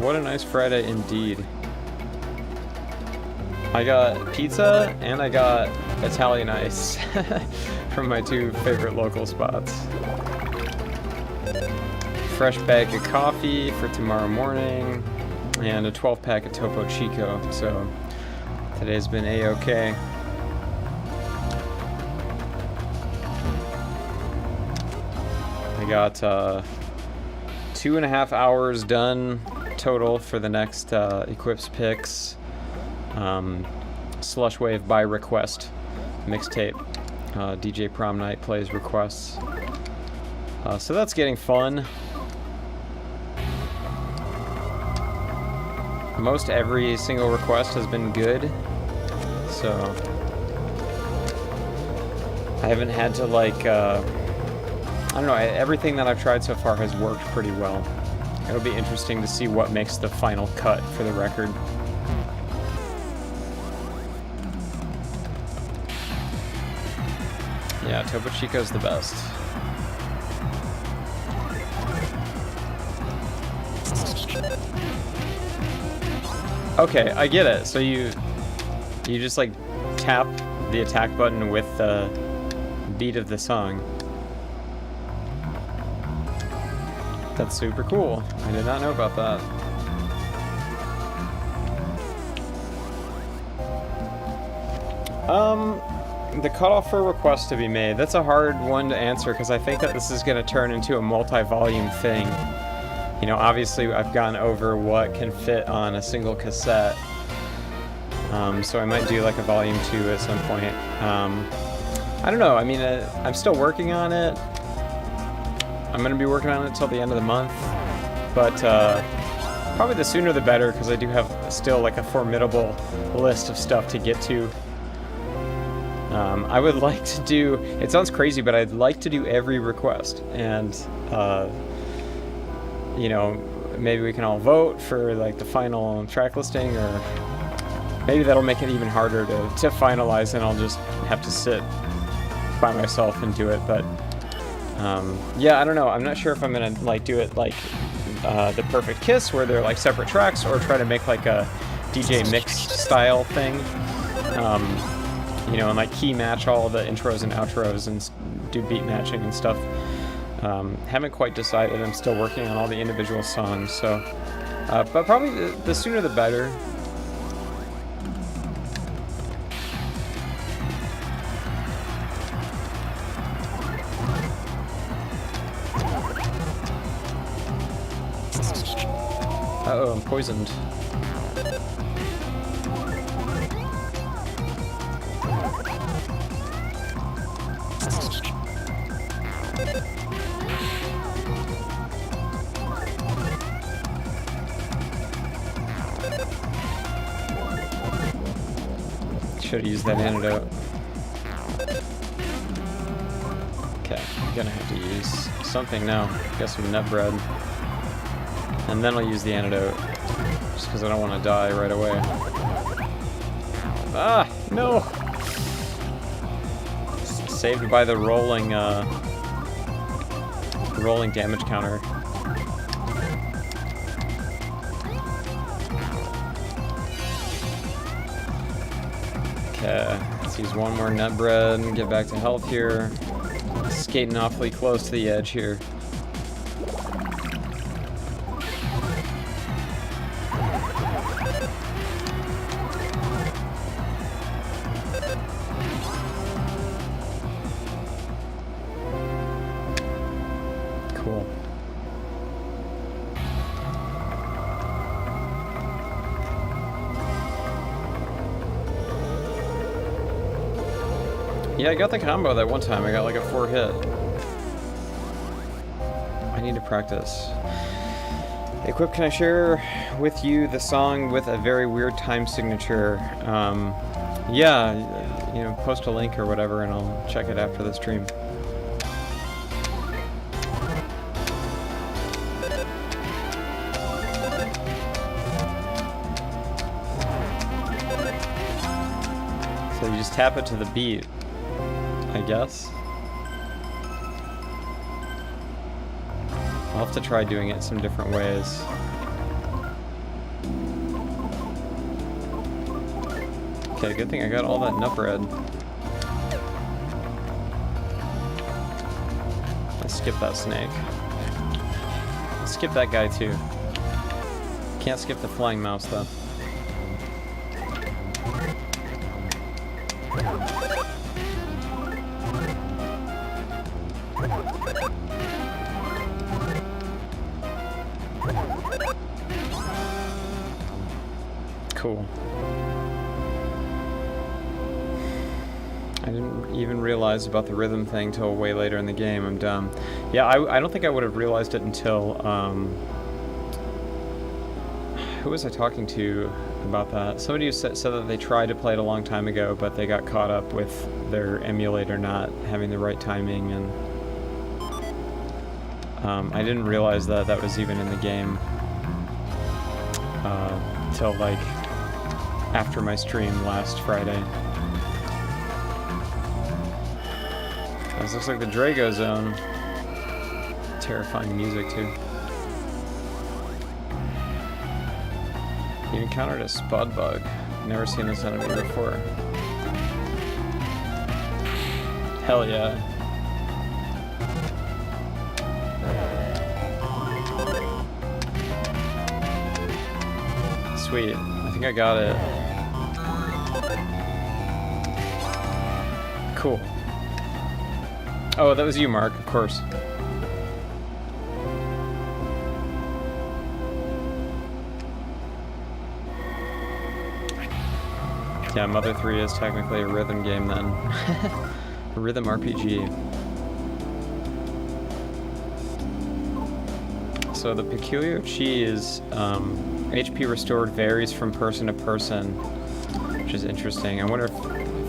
What a nice Friday indeed. I got pizza and I got Italian ice from my 2 favorite local spots. Fresh bag of coffee for tomorrow morning and a 12-pack of Topo Chico. So today's been a-okay. I got 2 2.5 hours done total for the next Equips picks. Slush Wave by request mixtape. DJ Prom Night plays requests. So that's getting fun. Most every single request has been good. So I haven't had to like, I don't know, everything that I've tried so far has worked pretty well. It'll be interesting to see what makes the final cut for the record. Yeah, Topo Chico's the best. Okay, I get it. So you just like tap the attack button with the beat of the song. That's super cool. I did not know about that. The cutoff for requests to be made, that's a hard one to answer because I think that this is going to turn into a multi-volume thing. You know, obviously I've gone over what can fit on a single cassette. So I might do like a volume 2 at some point. I don't know, I mean, I'm still working on it. I'm going to be working on it till the end of the month. But probably the sooner the better because I do have still like a formidable list of stuff to get to. I would like to do, it sounds crazy, but I'd like to do every request. And, you know, maybe we can all vote for like the final track listing, or maybe that'll make it even harder to finalize and I'll just have to sit by myself and do it. But, yeah, I don't know. I'm not sure if I'm going to like do it like The Perfect Kiss where they're like separate tracks, or try to make like a DJ mix style thing. You know, and like key match all the intros and outros and do beat matching and stuff. Haven't quite decided. I'm still working on all the individual songs, so. But probably the sooner the better. Uh-oh, I'm poisoned. Should have used that antidote. Okay, I'm gonna have to use something now. Got some nut bread. And then I'll use the antidote. Just because I don't want to die right away. Ah, no! Saved by the rolling damage counter. Okay, let's use one more nut bread and get back to health here. Skating awfully close to the edge here. Cool. Yeah, I got the combo that one time. I got like a 4-hit. I need to practice. Equip, can I share with you the song with a very weird time signature? Yeah, you know, post a link or whatever and I'll check it after the stream. So you just tap it to the beat, I guess. I'll have to try doing it some different ways. Okay, good thing I got all that nut bread. Let's skip that snake. Let's skip that guy too. Can't skip the flying mouse though. Cool. I didn't even realize about the rhythm thing till way later in the game. I'm dumb. Yeah, I don't think I would have realized it until, who was I talking to about that? Somebody who said that they tried to play it a long time ago, but they got caught up with their emulator not having the right timing, and I didn't realize that that was even in the game till like after my stream last Friday. This looks like the Drago Zone. Terrifying music too. You encountered a spud bug. Never seen this enemy before. Hell yeah. Sweet. I think I got it. Cool. Oh, that was you, Mark, of course. Yeah, Mother 3 is technically a rhythm game then. A rhythm RPG. So the peculiar chi is HP restored varies from person to person, which is interesting. I wonder if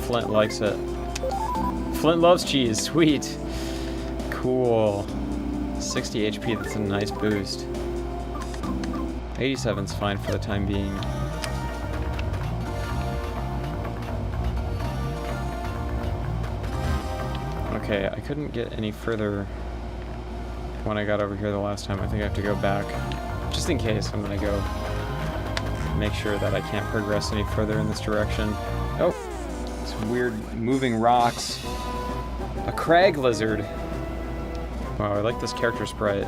Flint likes it. Flint loves cheese, sweet. Cool. 60 HP, that's a nice boost. 87's fine for the time being. Okay, I couldn't get any further when I got over here the last time. I think I have to go back. Just in case, I'm gonna go make sure that I can't progress any further in this direction. Oh, some weird moving rocks. A crag lizard. Wow, I like this character sprite.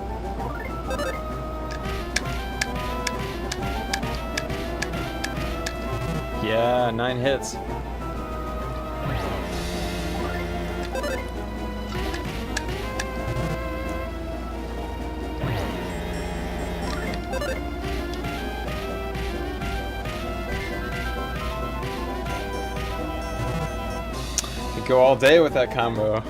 Yeah, 9 hits. Go all day with that combo.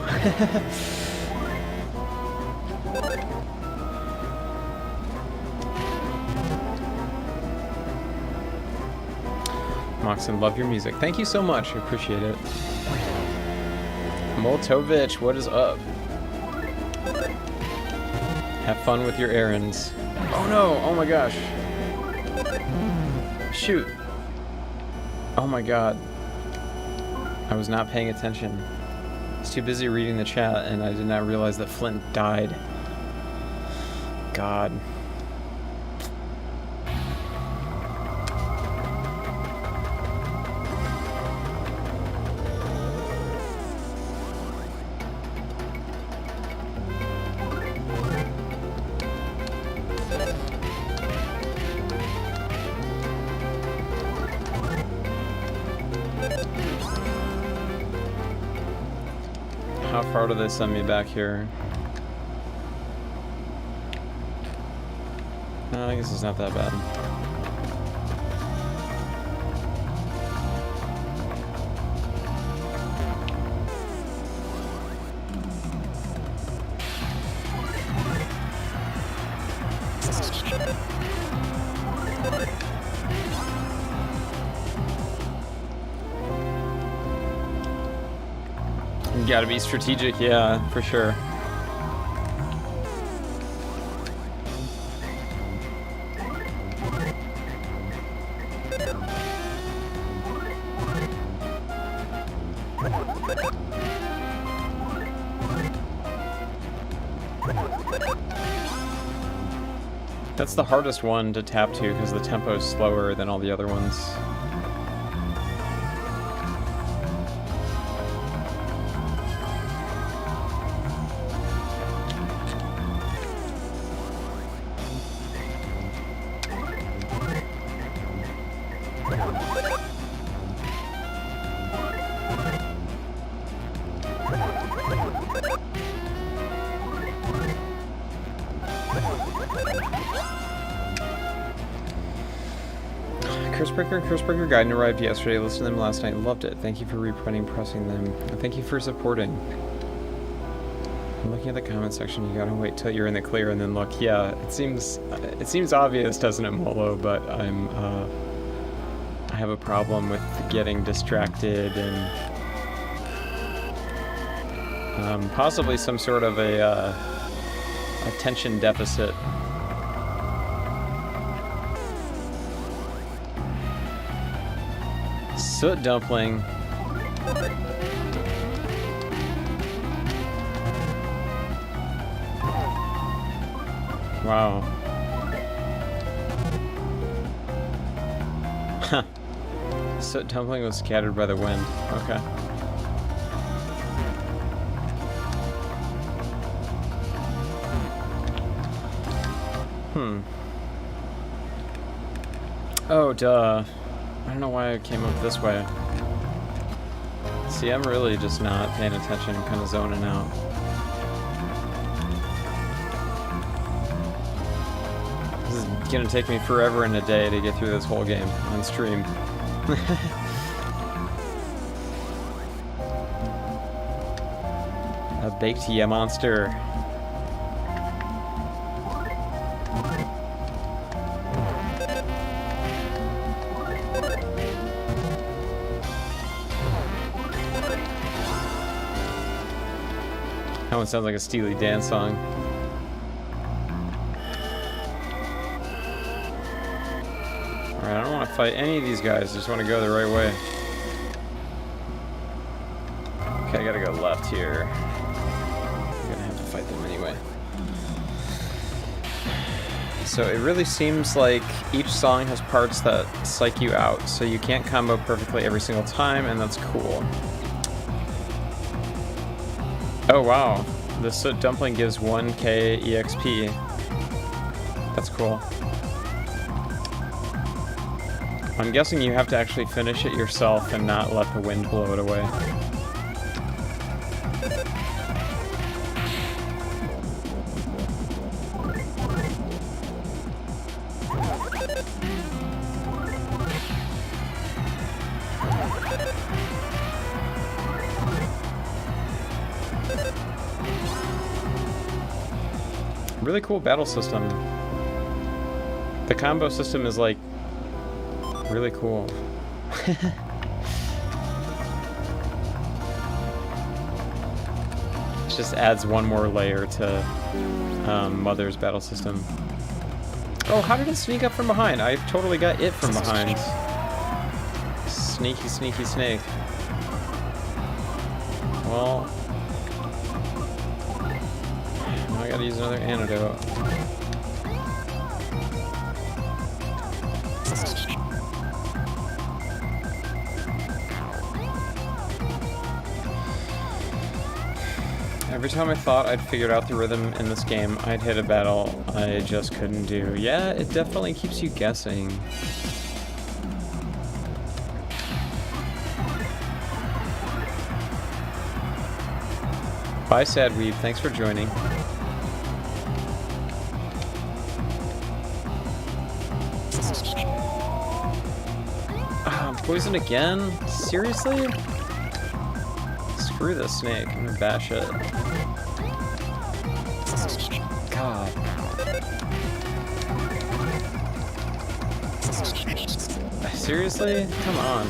Moxon, love your music. Thank you so much. I appreciate it. Moltovich, what is up? Have fun with your errands. Oh no! Oh my gosh. Shoot. Oh my god. I was not paying attention. I was too busy reading the chat, and I did not realize that Flint died. God. How far do they send me back here? I guess it's not that bad. You gotta be strategic, yeah, for sure. That's the hardest one to tap to because the tempo is slower than all the other ones. Icebreaker and Cursebreaker Guide arrived yesterday. Listened to them last night. Loved it. Thank you for reprinting, pressing them. And thank you for supporting. I'm looking at the comment section. You gotta wait till you're in the clear and then look. Yeah, it seems obvious, doesn't it, Molo? But I have a problem with getting distracted and possibly some sort of a attention deficit. Soot dumpling. Wow. Huh. Soot dumpling was scattered by the wind. Okay. Oh, duh. I don't know why I came up this way. See, I'm really just not paying attention, kind of zoning out. This is gonna take me forever and a day to get through this whole game on stream. A baked ya monster. That one sounds like a Steely Dan song. Alright, I don't want to fight any of these guys, I just want to go the right way. Okay, I gotta go left here. I'm gonna have to fight them anyway. So it really seems like each song has parts that psych you out, so you can't combo perfectly every single time, and that's cool. Oh wow, the soot dumpling gives 1k EXP. That's cool. I'm guessing you have to actually finish it yourself and not let the wind blow it away. Really cool battle system. The combo system is like really cool. It just adds one more layer to Mother's battle system. Oh, how did it sneak up from behind? I totally got it from behind. Sneaky, sneaky snake. Well, now I gotta use another antidote. Every time I thought I'd figured out the rhythm in this game, I'd hit a battle I just couldn't do. Yeah, it definitely keeps you guessing. Bye, Sad Weeb. Thanks for joining. Poison again? Seriously? Screw this snake. I'm gonna bash it. God. Seriously? Come on.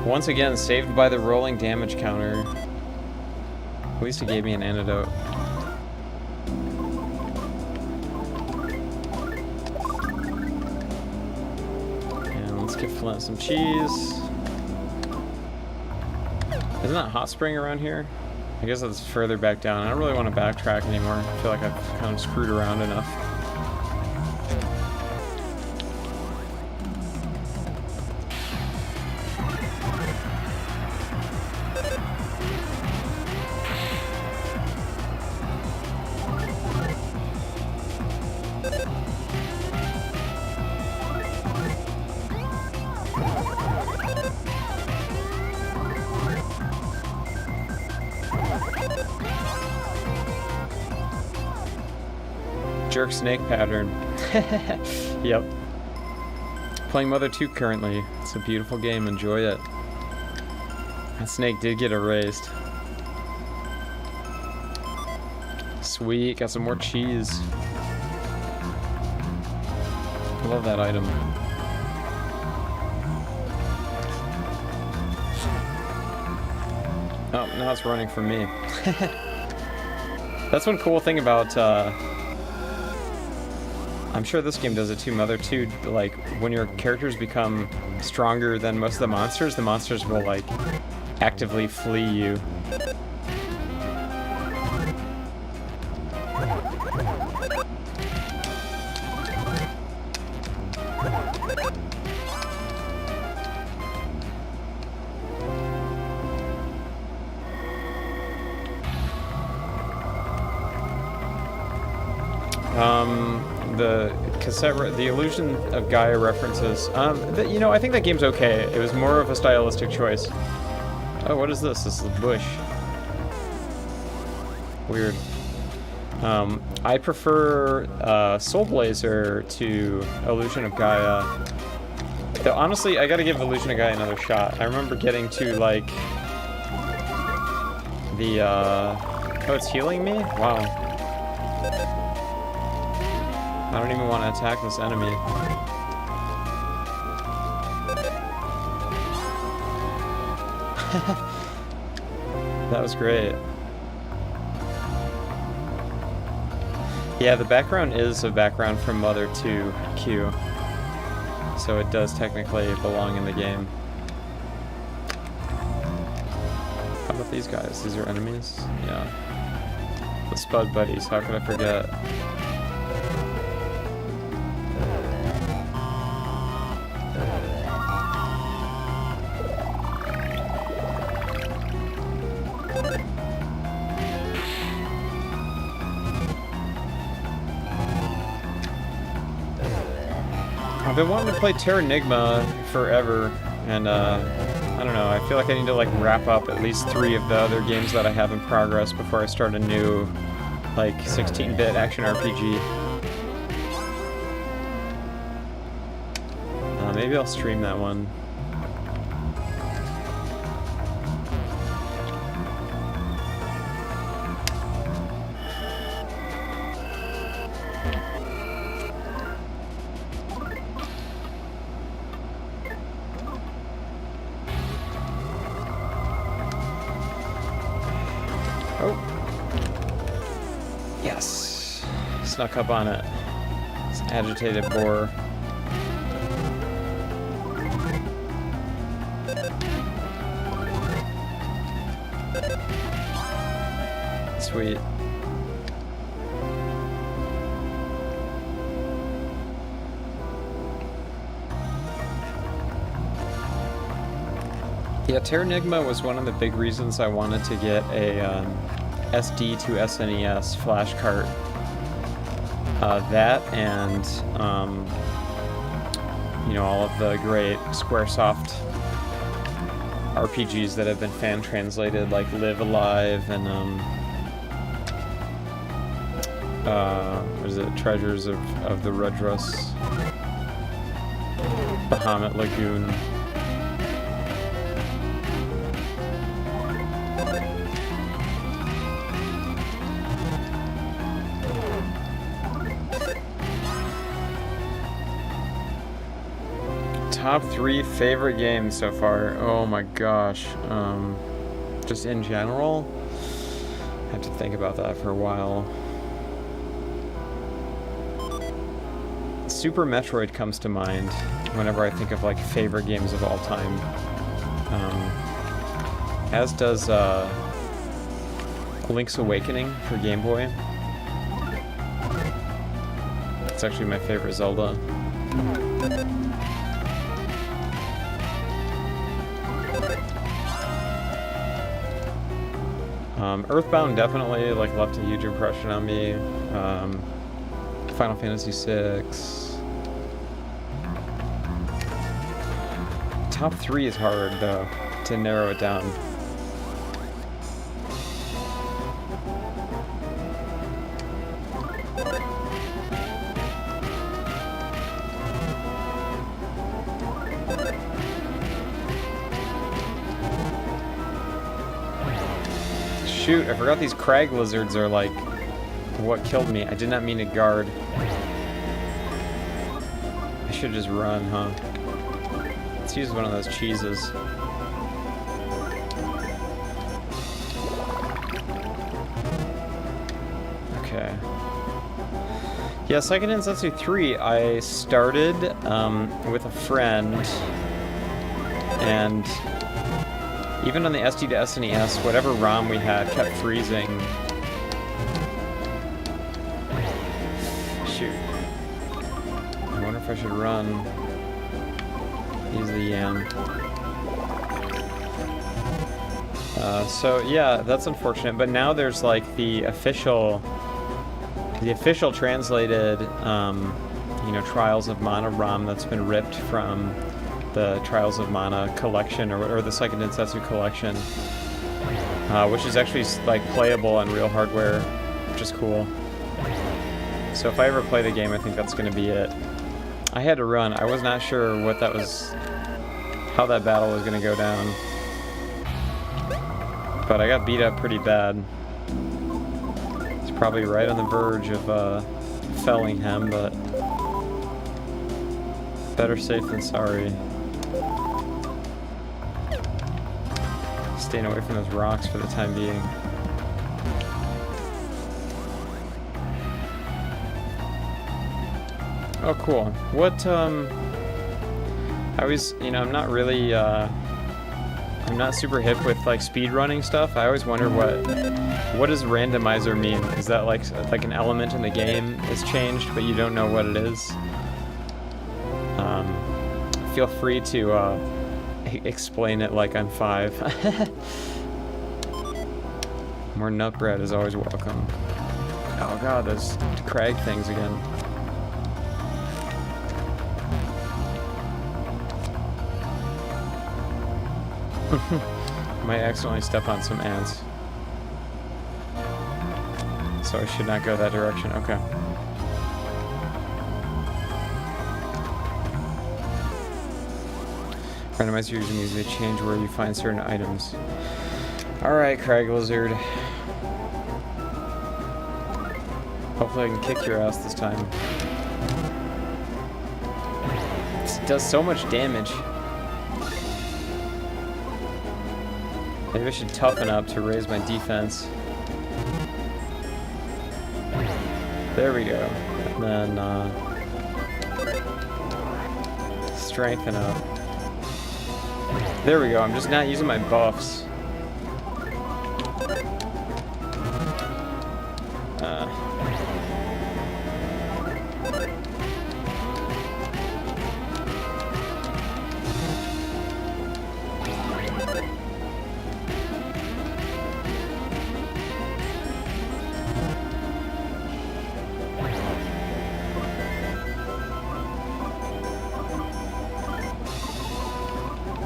Once again, saved by the rolling damage counter. At least it gave me an antidote. And let's give Flint some cheese. Isn't that Hot Spring around here? I guess that's further back down. I don't really want to backtrack anymore. I feel like I've kind of screwed around enough. Jerk snake pattern. Yep. Playing Mother 2 currently. It's a beautiful game. Enjoy it. That snake did get erased. Sweet. Got some more cheese. I love that item. Oh, now it's running from me. That's one cool thing about, I'm sure this game does it too, Mother 2, like, when your characters become stronger than most of the monsters will, like, actively flee you. The cassette, the Illusion of Gaia references. You know, I think that game's okay. It was more of a stylistic choice. Oh, what is this? This is a bush. Weird. I prefer Soul Blazer to Illusion of Gaia. Though honestly, I gotta give Illusion of Gaia another shot. I remember getting to like the oh, it's healing me? Wow. I don't even want to attack this enemy. That was great. Yeah, the background is a background from Mother 2 Q. So it does technically belong in the game. How about these guys? These are enemies? Yeah. The Spud Buddies, how could I forget? I've been wanting to play Terranigma forever, and I don't know, I feel like I need to like wrap up at least 3 of the other games that I have in progress before I start a new, like, 16-bit action RPG. Maybe I'll stream that one. Snuck up on it. It's an agitated boar. Sweet. Yeah, Terranigma was one of the big reasons I wanted to get a SD to SNES flash cart. That and, you know, all of the great Squaresoft RPGs that have been fan translated, like Live Alive and, what is it, Treasures of the Redress, Bahamut Lagoon. Top 3 favorite games so far. Oh my gosh. Just in general, I have to think about that for a while. Super Metroid comes to mind whenever I think of like favorite games of all time. As does Link's Awakening for Game Boy. It's actually my favorite Zelda. Earthbound definitely like left a huge impression on me. Final Fantasy VI. Top 3 is hard though to narrow it down. shoot, I forgot these crag lizards are like what killed me. I did not mean to guard. I should just run, huh? Let's use one of those cheeses. Okay. Yeah, Seiken Densetsu 3, I started with a friend, and even on the SD to SNES, whatever ROM we had kept freezing. Shoot. I wonder if I should run. Use the yam. So yeah, that's unfortunate, but now there's like the official translated, you know, Trials of Mana ROM that's been ripped from the Trials of Mana collection, or the Seiken Densetsu collection, which is actually like playable on real hardware, which is cool. So if I ever play the game, I think that's going to be it. I had to run. I was not sure what that was, how that battle was going to go down, but I got beat up pretty bad. It's probably right on the verge of felling him, but better safe than sorry. Staying away from those rocks for the time being. Oh, cool. What, I always, you know, I'm not really, I'm not super hip with, like, speedrunning stuff. I always wonder what does randomizer mean? Is that, like an element in the game is changed, but you don't know what it is? Feel free to, explain it like I'm 5. More nut bread is always welcome. Oh god, those crag things again. Might accidentally step on some ants. So I should not go that direction. Okay. Randomizer usually means they change where you find certain items. Alright, Crag Lizard. Hopefully I can kick your ass this time. This does so much damage. Maybe I should toughen up to raise my defense. There we go. And then, strengthen up. There we go, I'm just not using my buffs.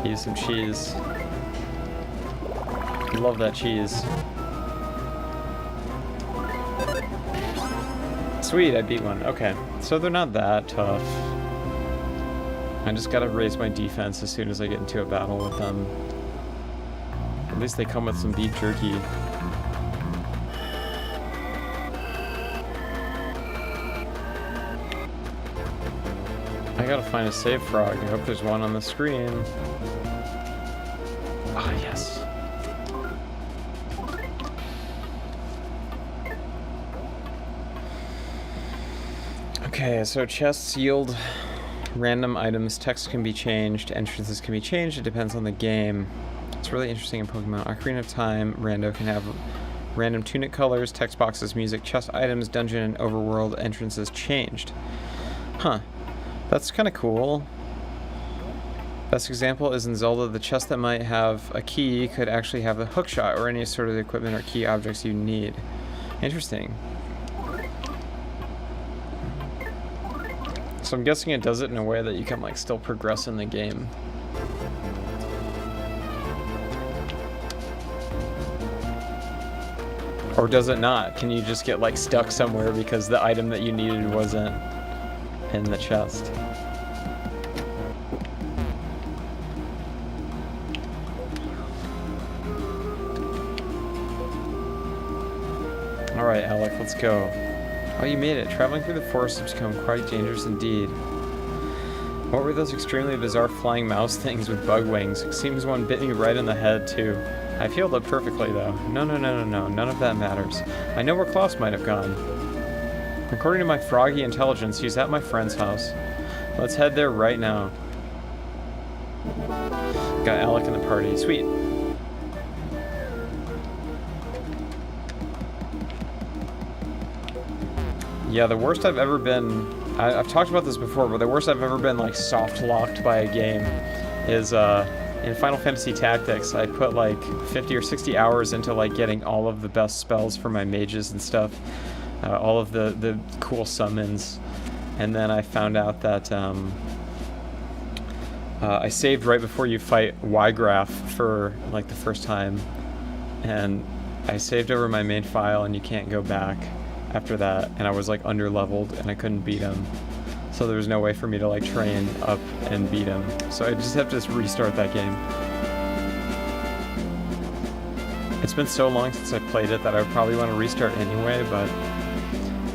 Use some cheese. Love that cheese. Sweet, I beat one. Okay, so they're not that tough. I just gotta raise my defense as soon as I get into a battle with them. At least they come with some beef jerky. I gotta find a save frog. I hope there's one on the screen. Ah, yes. Okay, so chests yield random items, text can be changed, entrances can be changed, it depends on the game. It's really interesting in Pokemon. Ocarina of Time, Rando can have random tunic colors, text boxes, music, chest items, dungeon, and overworld entrances changed. Huh. That's kind of cool. Best example is in Zelda, the chest that might have a key could actually have a hookshot or any sort of equipment or key objects you need. Interesting. So I'm guessing it does it in a way that you can like still progress in the game. Or does it not? Can you just get like stuck somewhere because the item that you needed wasn't in the chest? Alright, Alec, let's go. Oh, you made it. Traveling through the forest has become quite dangerous indeed. What were those extremely bizarre flying mouse things with bug wings? It seems one bit me right in the head, too. I healed up perfectly, though. No, none of that matters. I know where Klaus might have gone. According to my froggy intelligence, he's at my friend's house. Let's head there right now. Got Alec in the party. Sweet. Yeah, the worst I've ever been... I've talked about this before, but the worst I've ever been, like, soft-locked by a game is, in Final Fantasy Tactics, I put, like, 50 or 60 hours into, like, getting all of the best spells for my mages and stuff. All of the cool summons. And then I found out that, I saved right before you fight Y-Graph for, like, the first time. And I saved over my main file, and you can't go back after that, and I was like under-leveled and I couldn't beat him, so there was no way for me to like train up and beat him, so I just have to restart that game. It's been so long since I played it that I would probably want to restart anyway, but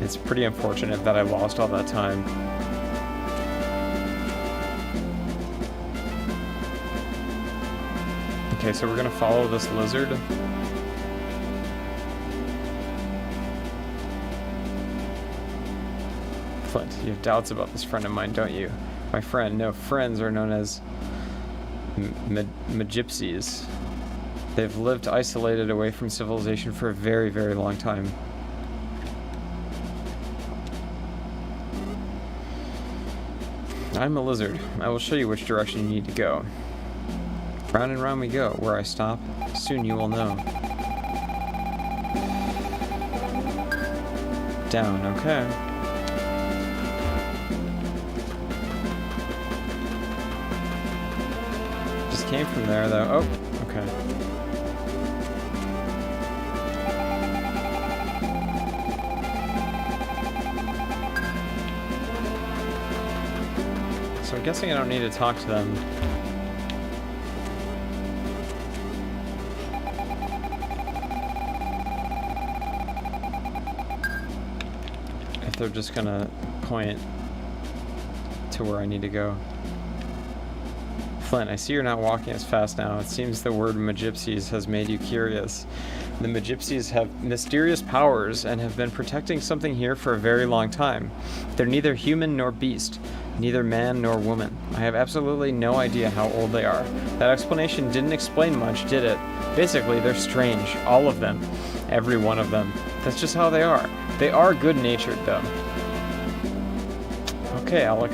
it's pretty unfortunate that I lost all that time. Okay, so we're gonna follow this lizard. Flint, you have doubts about this friend of mine, don't you? My friend, no, friends are known as Magypsies. They've lived isolated away from civilization for a very, very long time. I'm a lizard. I will show you which direction you need to go. Round and round we go. Where I stop, soon you will know. Down, okay. Came from there though. Oh, okay. So I'm guessing I don't need to talk to them. If they're just gonna point to where I need to go. Flint, I see you're not walking as fast now. It seems the word Magypsies has made you curious. The Magypsies have mysterious powers and have been protecting something here for a very long time. They're neither human nor beast, neither man nor woman. I have absolutely no idea how old they are. That explanation didn't explain much, did it? Basically, they're strange. All of them. Every one of them. That's just how they are. They are good-natured, though. Okay, Alec.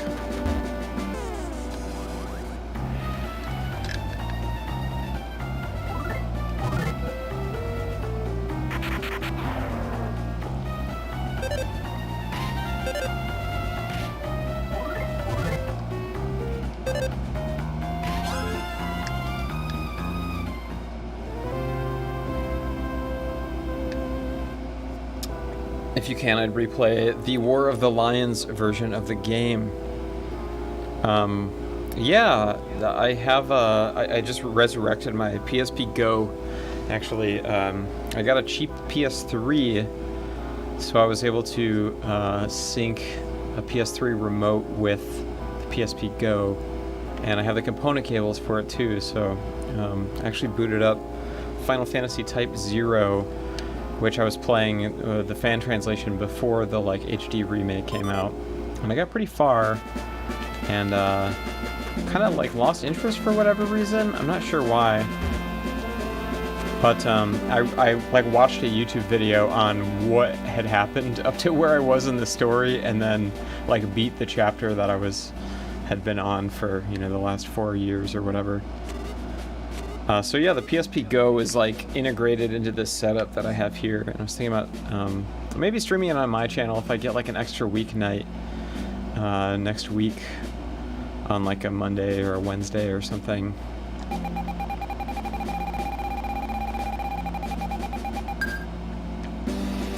If you can, I'd replay the War of the Lions version of the game. Yeah, I have, I just resurrected my PSP Go. Actually, I got a cheap PS3, so I was able to sync a PS3 remote with the PSP Go, and I have the component cables for it too, so I actually booted up Final Fantasy Type 0, which I was playing the fan translation before the like HD remake came out, and I got pretty far, and kind of like lost interest for whatever reason. I'm not sure why, but I like watched a YouTube video on what had happened up to where I was in the story, and then like beat the chapter that I had been on for, you know, the last 4 years or whatever. So yeah, the PSP Go is like integrated into this setup that I have here, and I was thinking about maybe streaming it on my channel if I get like an extra weeknight next week on like a Monday or a Wednesday or something.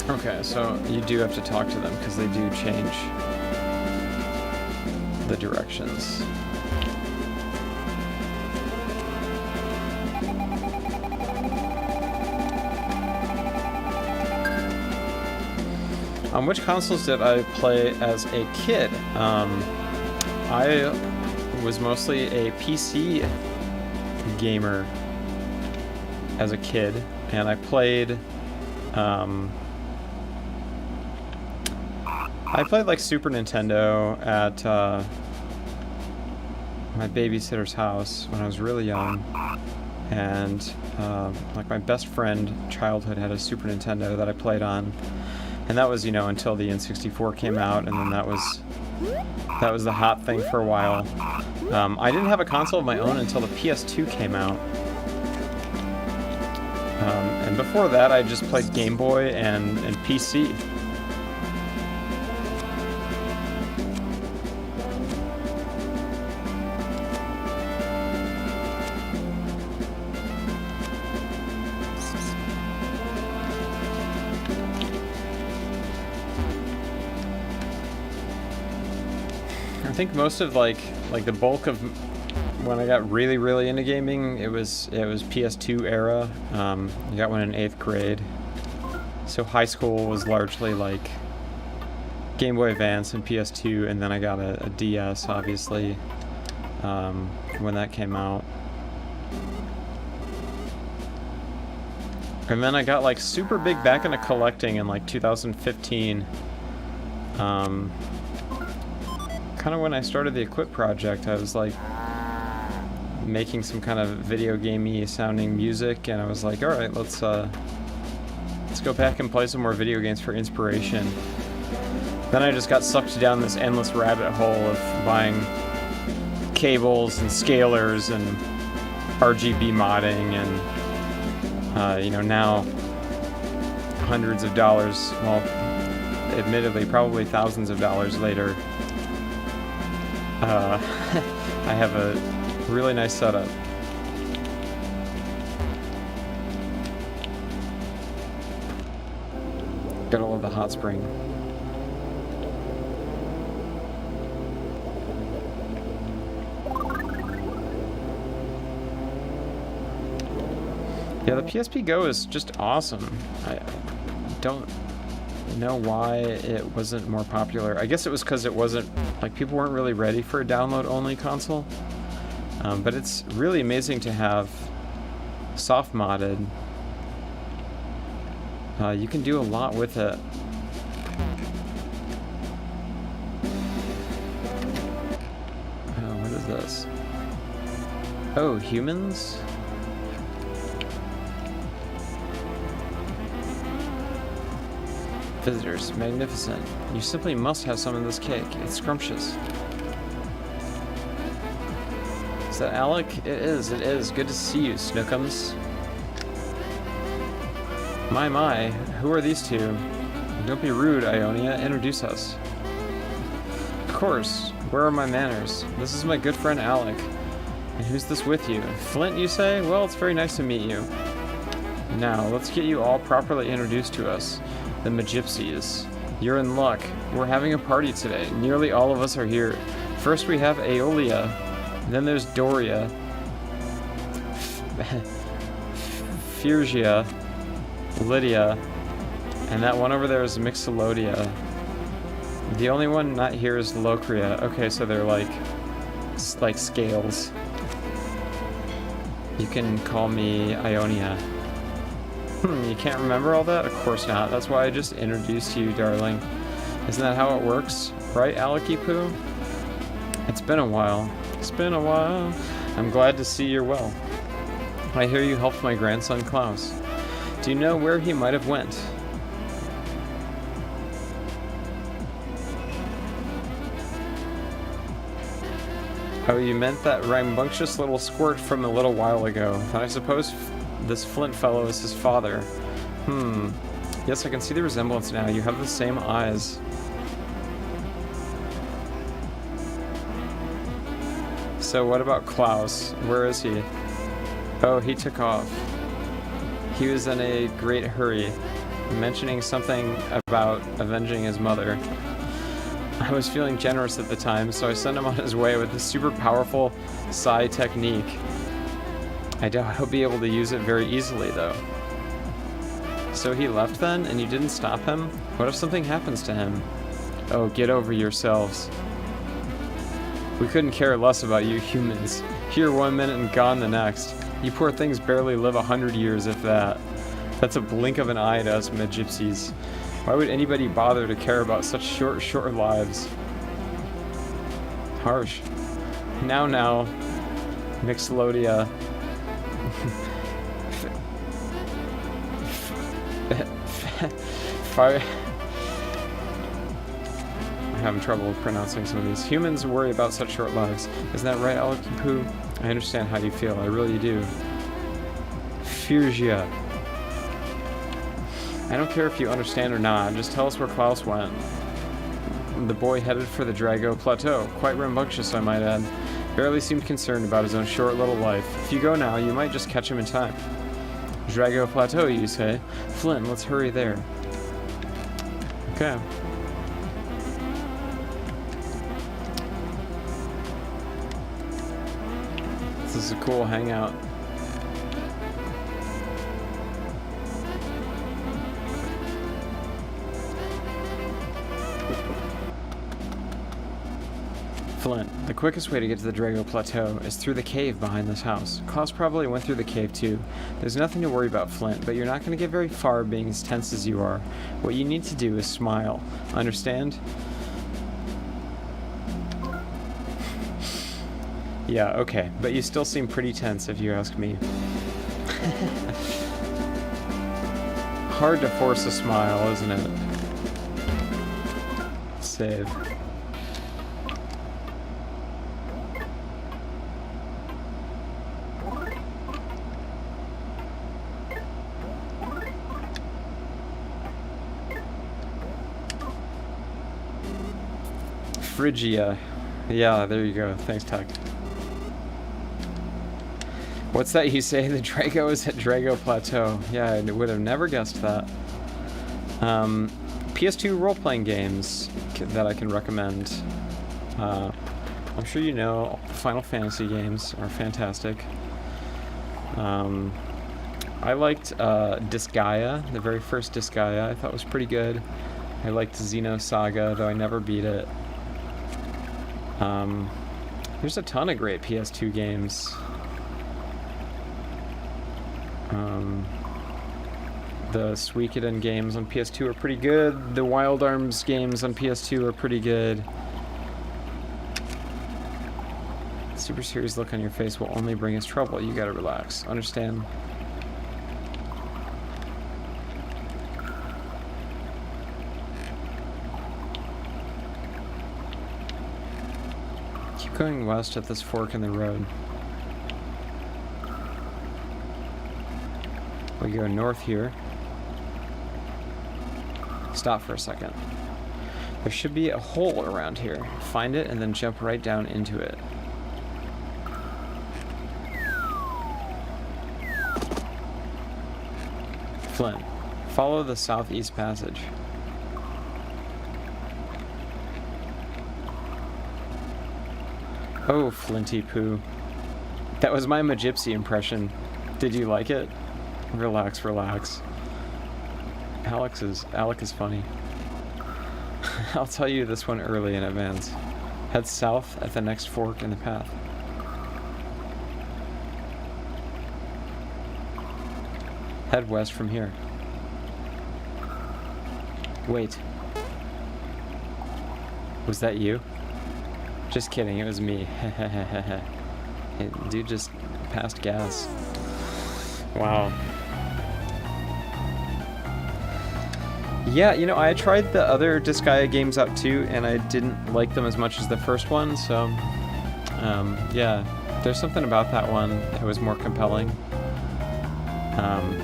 Okay, so you do have to talk to them because they do change the directions. Which consoles did I play as a kid? I was mostly a PC gamer as a kid, and I played like Super Nintendo at my babysitter's house when I was really young, and like my best friend childhood had a Super Nintendo that I played on, and that was, you know, until the N64 came out, and then that was the hot thing for a while. I didn't have a console of my own until the PS2 came out. And before that, I just played Game Boy and PC. I think most of like the bulk of when I got really into gaming, it was PS2 era. I got one in 8th grade, so high school was largely like Game Boy Advance and PS2, and then I got a DS, obviously, when that came out. And then I got like super big back into collecting in like 2015. Kind of when I started the Equip project, I was like making some kind of video gamey sounding music, and I was like, all right, let's go back and play some more video games for inspiration. Then I just got sucked down this endless rabbit hole of buying cables and scalers and RGB modding, and you know, now hundreds of dollars, well, admittedly probably thousands of dollars later, I have a really nice setup. Gotta love the hot spring. Yeah, the PSP Go is just awesome. I don't know why it wasn't more popular. I guess it was because it wasn't, like, people weren't really ready for a download-only console. But it's really amazing to have soft modded. You can do a lot with it. What is this? Oh, humans? Visitors, magnificent. You simply must have some of this cake. It's scrumptious. Is that Alec? It is, it is. Good to see you, Snookums. My, who are these two? Don't be rude, Ionia. Introduce us. Of course. Where are my manners? This is my good friend Alec. And who's this with you? Flint, you say? Well, it's very nice to meet you. Now, let's get you all properly introduced to us. The Magypsies. You're in luck. We're having a party today. Nearly all of us are here. First we have Aeolia. Then there's Doria. Phrygia. Lydia. And that one over there is Mixolydia. The only one not here is Locria. Okay, so they're like scales. You can call me Ionia. You can't remember all that? Of course not. That's why I just introduced you, darling. Isn't that how it works? Right, Alecky Poo? It's been a while. It's been a while. I'm glad to see you're well. I hear you helped my grandson Klaus. Do you know where he might have went? Oh, you meant that rambunctious little squirt from a little while ago. Then I suppose this Flint fellow is his father. Yes, I can see the resemblance now. You have the same eyes. So what about Klaus? Where is he? Oh, he took off. He was in a great hurry, mentioning something about avenging his mother. I was feeling generous at the time, so I sent him on his way with a super powerful psi technique. I doubt he'll be able to use it very easily, though. So he left then, and you didn't stop him? What if something happens to him? Oh, get over yourselves. We couldn't care less about you humans. Here 1 minute and gone the next. You poor things barely live 100 years, if that. That's a blink of an eye to us Magypsies. Why would anybody bother to care about such short lives? Harsh. Now, Mixolodia. Fire. I'm having trouble pronouncing some of these. Humans worry about such short lives. Isn't that right, Alec Poo? I understand how you feel. I really do. Fugia. I don't care if you understand or not. Just tell us where Klaus went. The boy headed for the Drago Plateau. Quite rambunctious, I might add. Barely seemed concerned about his own short little life. If you go now, you might just catch him in time. Drago Plateau, you say? Flynn, let's hurry there. Okay. This is a cool hangout. Flint, the quickest way to get to the Drago Plateau is through the cave behind this house. Klaus probably went through the cave too. There's nothing to worry about, Flint, but you're not going to get very far being as tense as you are. What you need to do is smile. Understand? Yeah, okay, but you still seem pretty tense if you ask me. Hard to force a smile, isn't it? Save. Phrygia. Yeah, there you go. Thanks, Tuck. What's that you say? The Drago is at Drago Plateau. Yeah, I would have never guessed that. PS2 role-playing games that I can recommend. I'm sure you know Final Fantasy games are fantastic. I liked Disgaea, the very first Disgaea. I thought was pretty good. I liked Xenosaga, though I never beat it. There's a ton of great PS2 games. The Suikoden games on PS2 are pretty good. The Wild Arms games on PS2 are pretty good. Super serious look on your face will only bring us trouble. You gotta relax. Understand? Keep going west at this fork in the road. We go north here. Stop for a second. There should be a hole around here. Find it and then jump right down into it. Flint, follow the southeast passage. Oh, Flinty Poo. That was my Magypsy impression. Did you like it? Relax, relax. Alec is funny. I'll tell you this one early in advance. Head south at the next fork in the path. Head west from here. Wait. Was that you? Just kidding, it was me. Dude just passed gas. Wow. Yeah, you know, I tried the other Disgaea games out too, and I didn't like them as much as the first one, so... yeah, there's something about that one that was more compelling.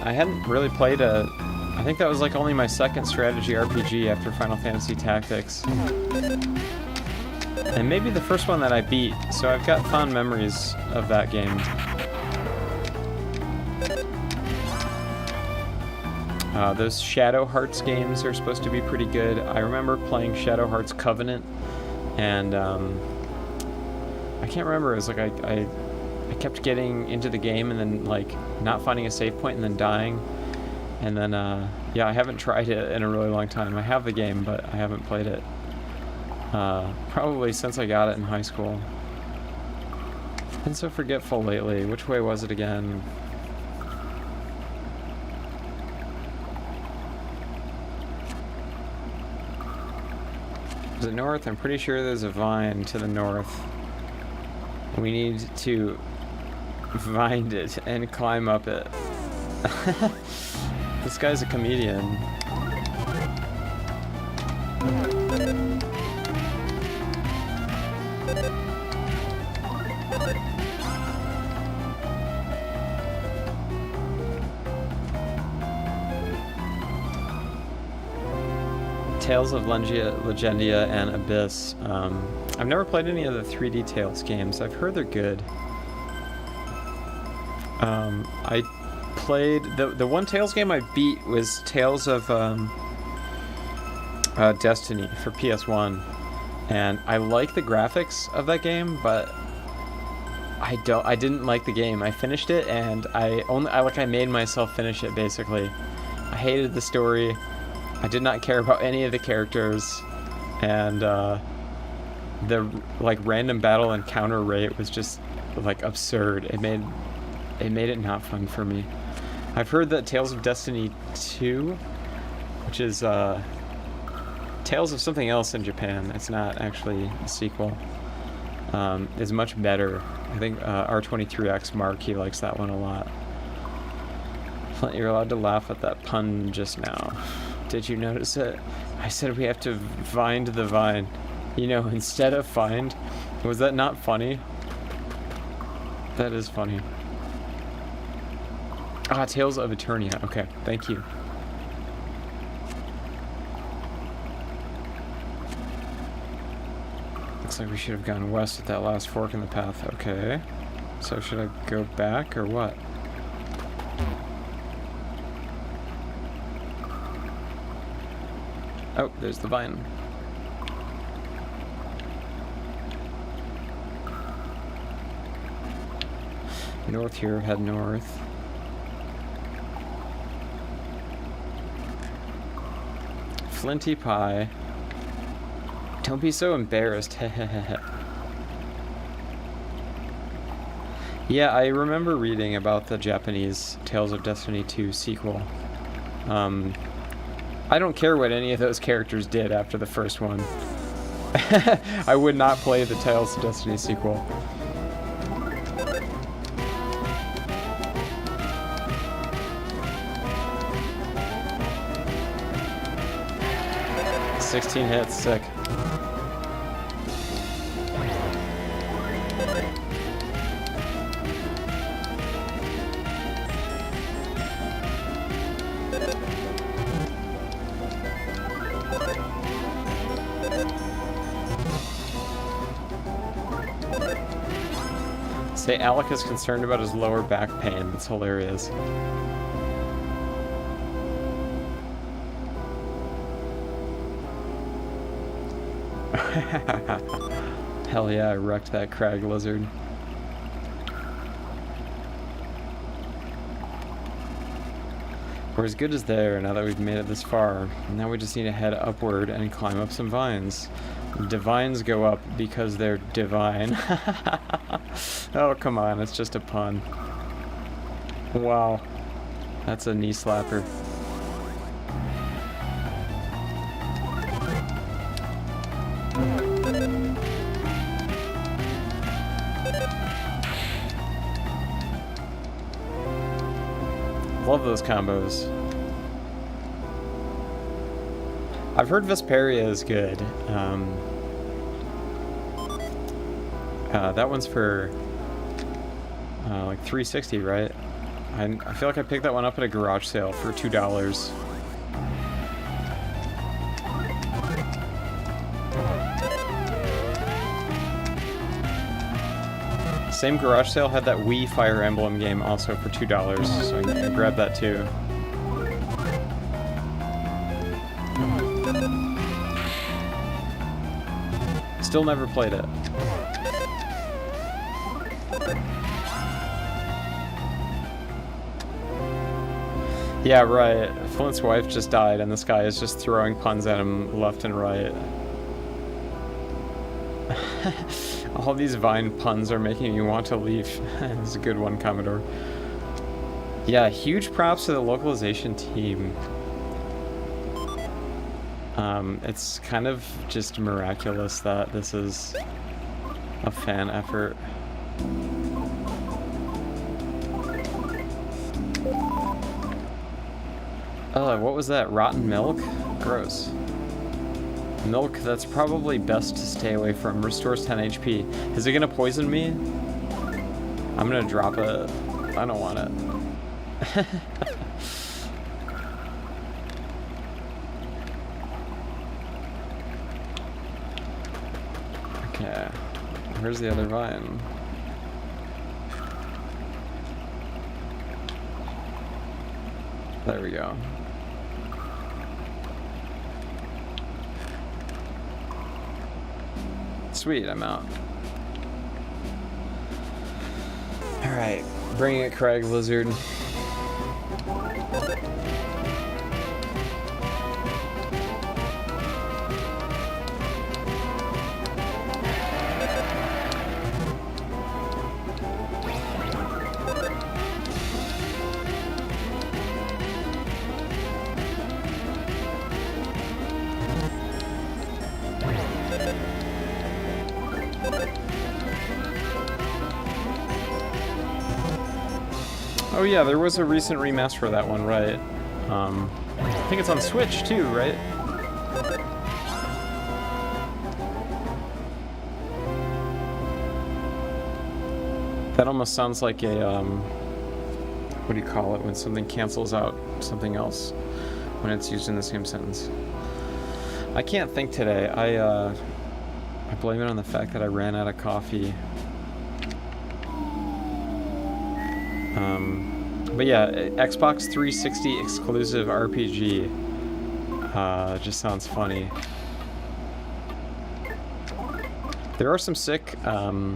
I hadn't really played I think that was like only my second strategy RPG after Final Fantasy Tactics. And maybe the first one that I beat, so I've got fond memories of that game. Those Shadow Hearts games are supposed to be pretty good. I remember playing Shadow Hearts Covenant, and I can't remember, it was like I kept getting into the game and then like not finding a save point and then dying. And then, yeah, I haven't tried it in a really long time. I have the game, but I haven't played it. Probably since I got it in high school. Been so forgetful lately. Which way was it again? Is it north? I'm pretty sure there's a vine to the north. We need to find it and climb up it. This guy's a comedian. Tales of Legendia and Abyss. I've never played any of the 3D Tales games. I've heard they're good. I played the one Tales game I beat was Tales of Destiny for PS1, and I like the graphics of that game, but I didn't like the game. I finished it, and I made myself finish it basically. I hated the story. I did not care about any of the characters, and the like random battle encounter rate was just like absurd. It made it not fun for me. I've heard that Tales of Destiny 2, which is Tales of something else in Japan, it's not actually a sequel, is much better. I think R23X Mark, he likes that one a lot. You're allowed to laugh at that pun just now. Did you notice it? I said we have to find the vine. You know, instead of find. Was that not funny? That is funny. Ah, Tales of Eternia. Okay, thank you. Looks like we should have gone west at that last fork in the path. Okay. So should I go back or what? Oh, there's the vine. North here, head north. Flinty pie. Don't be so embarrassed. Yeah, I remember reading about the Japanese Tales of Destiny 2 sequel. I don't care what any of those characters did after the first one. I would not play the Tales of Destiny sequel. "16 hits, sick." Say Alec is concerned about his lower back pain. That's hilarious. Hell yeah, I wrecked that crag lizard. We're as good as there now that we've made it this far. Now we just need to head upward and climb up some vines. Divines go up because they're divine. Oh, come on, it's just a pun. Wow. That's a knee slapper. Love those combos. I've heard Vesperia is good. That one's for like $360, right? I feel like I picked that one up at a garage sale for $2. Same garage sale had that Wii Fire Emblem game also for $2, so I grabbed that too. Still never played it. Yeah, right. Flint's wife just died, and this guy is just throwing puns at him left and right. All these Vine puns are making me want to leave. It's a good one, Commodore. Yeah, huge props to the localization team. It's kind of just miraculous that this is a fan effort. What was that? Rotten milk? Gross. Milk that's probably best to stay away from. Restores 10 HP. Is it gonna poison me? I'm gonna drop it. I don't want it. Okay. Where's the other vine? There we go. Sweet, I'm out. Alright, bring it, Craig Lizard. Oh yeah, there was a recent remaster of that one, right? I think it's on Switch too, right? That almost sounds like a, what do you call it when something cancels out something else when it's used in the same sentence? I can't think today. I blame it on the fact that I ran out of coffee. But yeah, Xbox 360 exclusive RPG. Just sounds funny. There are some sick, like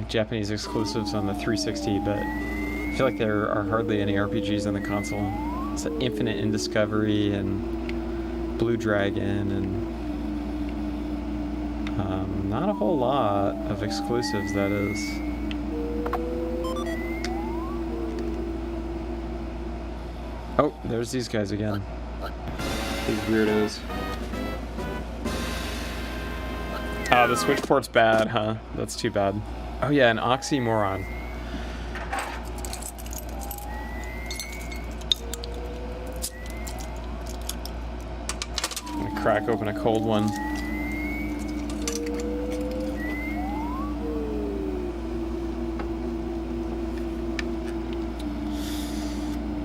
Japanese exclusives on the 360, but I feel like there are hardly any RPGs on the console. It's like Infinite in Discovery and Blue Dragon and not a whole lot of exclusives, that is. Oh, there's these guys again. These weirdos. Ah, the Switch port's bad, huh? That's too bad. Oh yeah, an oxymoron. I'm gonna crack open a cold one.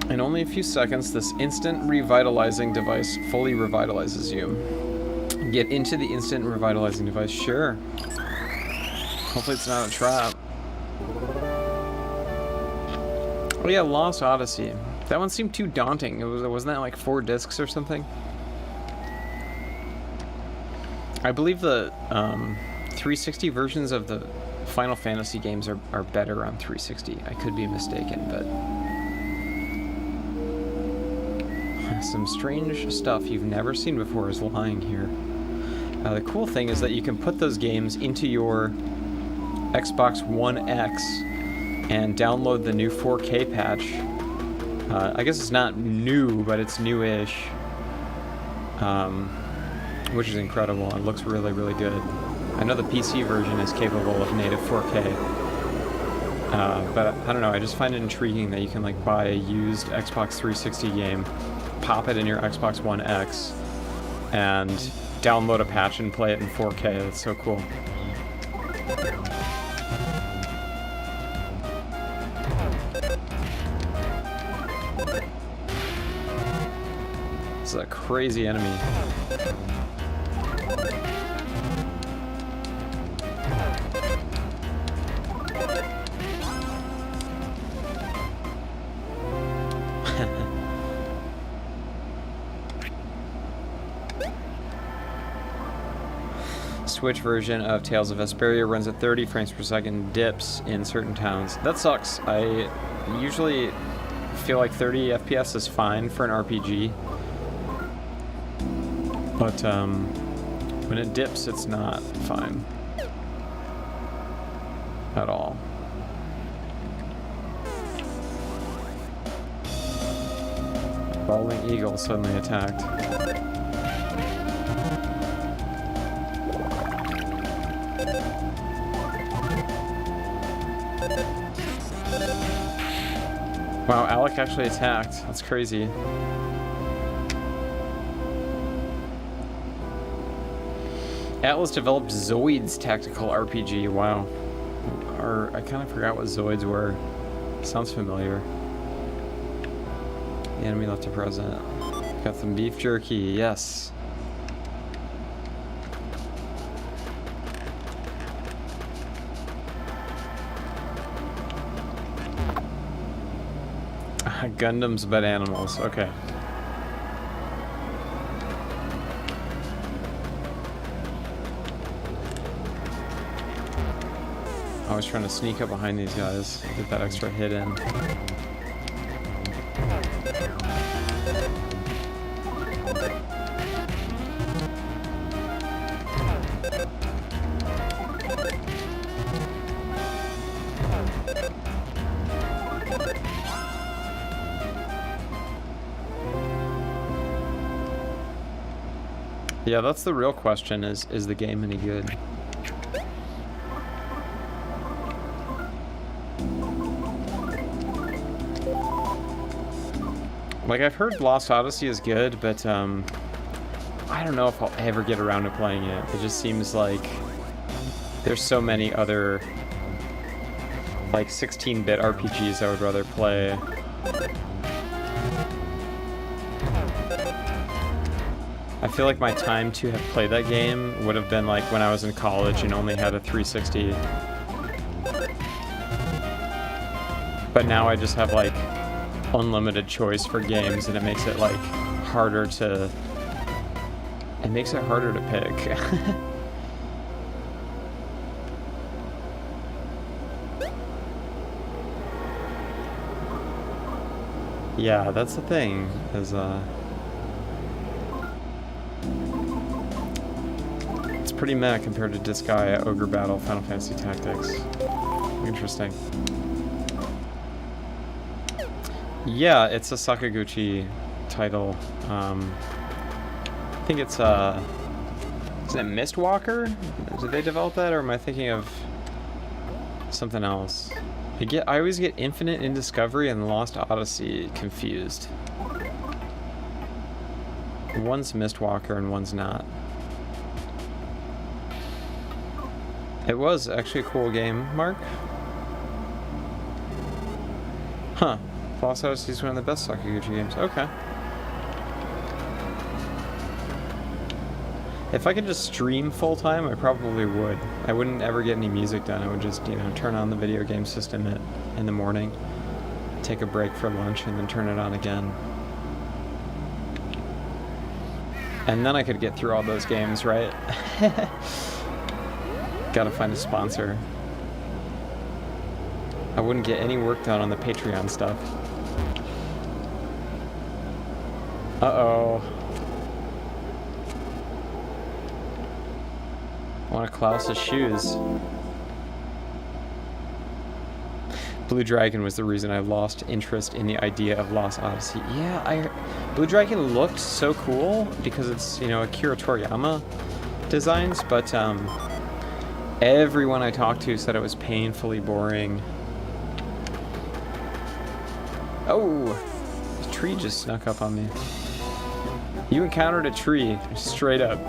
In only a few seconds, this instant revitalizing device fully revitalizes you. Get into the instant revitalizing device, sure. Hopefully it's not a trap. Oh yeah, Lost Odyssey. That one seemed too daunting. Wasn't that like 4 discs or something? I believe the 360 versions of the Final Fantasy games are better on 360. I could be mistaken, but some strange stuff you've never seen before is lying here. The cool thing is that you can put those games into your Xbox One X and download the new 4K patch. I guess it's not new, but it's new-ish, which is incredible. It looks really, really good. I know the PC version is capable of native 4K, but I don't know, I just find it intriguing that you can like buy a used Xbox 360 game, pop it in your Xbox One X, and download a patch and play it in 4K. That's so cool. It's a crazy enemy. Switch version of Tales of Vesperia runs at 30 frames per second, dips in certain towns. That sucks. I usually feel like 30 FPS is fine for an RPG. But when it dips, it's not fine at all. Balding eagle suddenly attacked. Wow, Alec actually attacked. That's crazy. Atlas developed Zoids tactical RPG. Wow. Or I kind of forgot what Zoids were. Sounds familiar. The enemy left to present. Got some beef jerky. Yes. Gundams but animals. Okay. I was trying to sneak up behind these guys, get that extra hit in. Yeah, that's the real question, is the game any good? Like, I've heard Lost Odyssey is good, but I don't know if I'll ever get around to playing it. It just seems like there's so many other, like, 16-bit RPGs I would rather play. I feel like my time to have played that game would have been like when I was in college and only had a 360. But now I just have like unlimited choice for games, and it makes it like harder to... It makes it harder to pick. Yeah, that's the thing, is it's pretty meh compared to Disgaea, Ogre Battle, Final Fantasy Tactics. Interesting. Yeah, it's a Sakaguchi title. I think it's isn't it Mistwalker? Did they develop that, or am I thinking of something else? I always get Infinite in Discovery and Lost Odyssey confused. One's Mistwalker and one's not. It was actually a cool game, Mark. Huh. Lost Odyssey is one of the best Sakaguchi games. Okay. If I could just stream full-time, I probably would. I wouldn't ever get any music done. I would just, you know, turn on the video game system in the morning, take a break for lunch, and then turn it on again. And then I could get through all those games, right? Gotta find a sponsor. I wouldn't get any work done on the Patreon stuff. Uh-oh. One of Klaus's shoes. Blue Dragon was the reason I lost interest in the idea of Lost Odyssey. Yeah, Blue Dragon looked so cool because it's, you know, Akira Toriyama designs, but everyone I talked to said it was painfully boring. Oh, a tree just snuck up on me. You encountered a tree, straight up.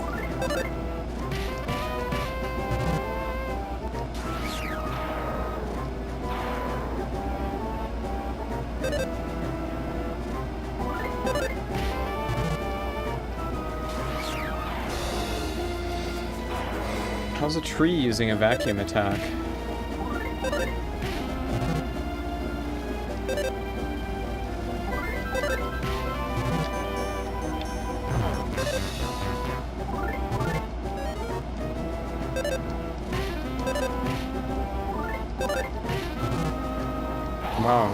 How's a tree using a vacuum attack? Wow.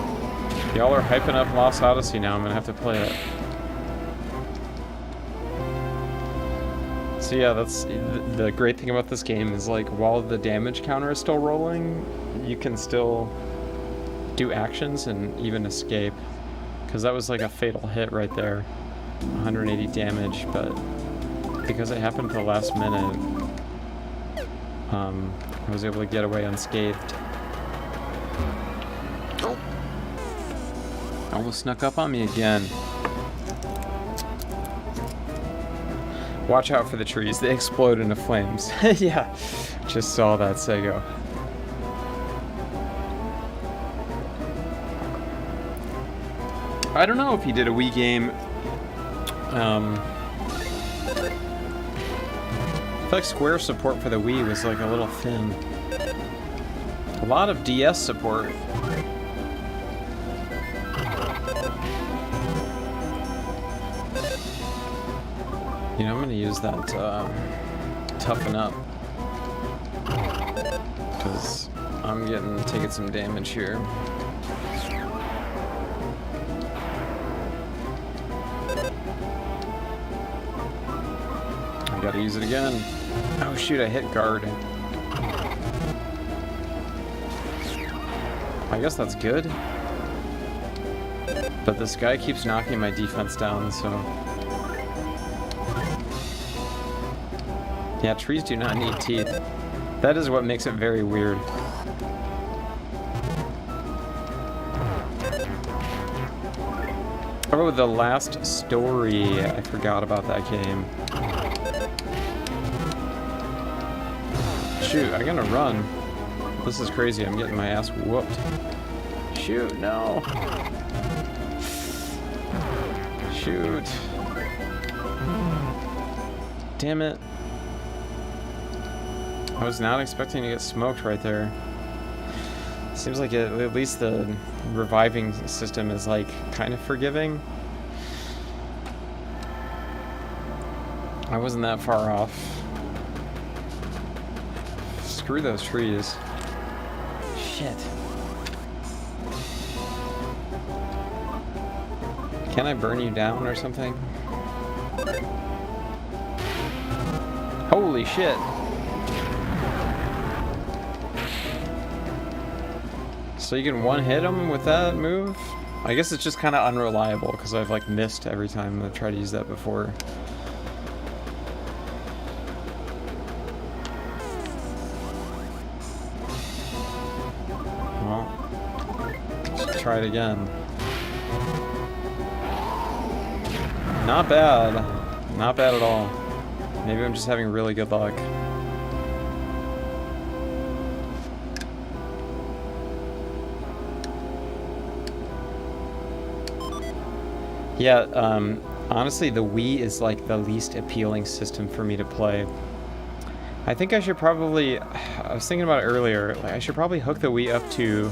Y'all are hyping up Lost Odyssey now. I'm gonna have to play it. So yeah, that's the great thing about this game is like while the damage counter is still rolling, you can still do actions and even escape. Because that was like a fatal hit right there. 180 damage, but because it happened at the last minute, I was able to get away unscathed. Oh! Almost snuck up on me again. Watch out for the trees, they explode into flames. Yeah, just saw that Sego. I don't know if he did a Wii game. I feel like Square support for the Wii was like a little thin. A lot of DS support. You know, I'm gonna use that Toughen Up. Because I'm taking some damage here. I gotta use it again. Oh shoot, I hit guard. I guess that's good. But this guy keeps knocking my defense down, so... Yeah, trees do not need teeth. That is what makes it very weird. Oh, the last story. I forgot about that game. Shoot, I'm gonna run. This is crazy. I'm getting my ass whooped. Shoot, no. Shoot. Damn it. I was not expecting to get smoked right there. Seems like at least the reviving system is like kind of forgiving. I wasn't that far off. Screw those trees. Shit. Can I burn you down or something? Holy shit. So you can one-hit him with that move? I guess it's just kind of unreliable because I've like missed every time I've tried to use that before. Well, let's try it again. Not bad. Not bad at all. Maybe I'm just having really good luck. Yeah, honestly, the Wii is like the least appealing system for me to play. I think I should probably, I was thinking about it earlier, like I should probably hook the Wii up to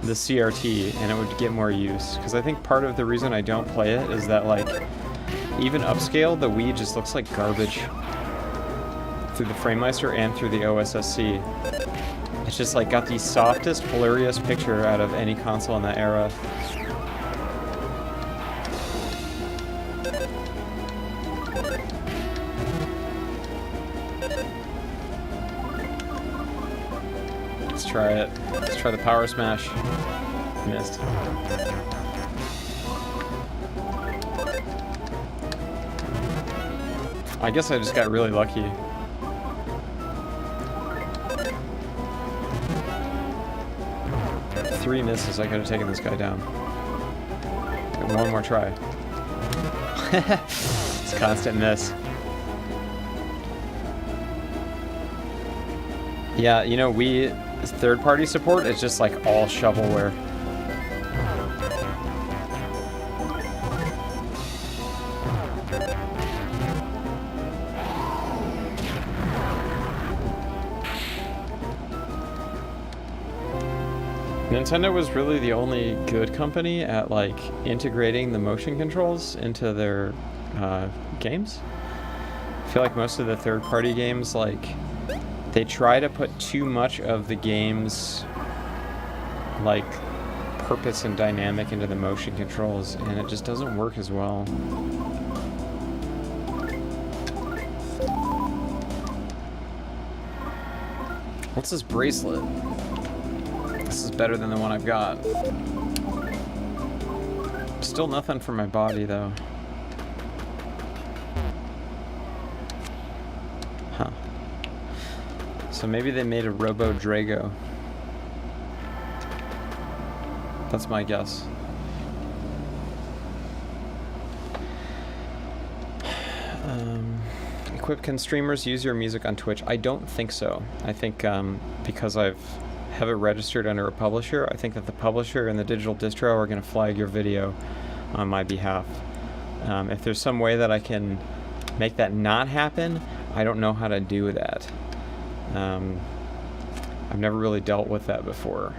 the CRT and it would get more use. Because I think part of the reason I don't play it is that like, even upscale, the Wii just looks like garbage. Through the FrameMeister and through the OSSC. It's just like got the softest, blurriest picture out of any console in that era. Let's try it. Let's try the power smash. Missed. I guess I just got really lucky. Three misses, I could have taken this guy down. One more try. It's a constant miss. Yeah, you know, third-party support is just like all shovelware. Nintendo was really the only good company at like integrating the motion controls into their games. I feel like most of the third-party games, like, they try to put too much of the game's like purpose and dynamic into the motion controls, and it just doesn't work as well. What's this bracelet? This is better than the one I've got. Still nothing for my body, though. Huh. So maybe they made a Robo Drago. That's my guess. Equip, can streamers use your music on Twitch? I don't think so. I think because I have it registered under a publisher, I think that the publisher and the digital distro are going to flag your video on my behalf. If there's some way that I can make that not happen, I don't know how to do that. I've never really dealt with that before.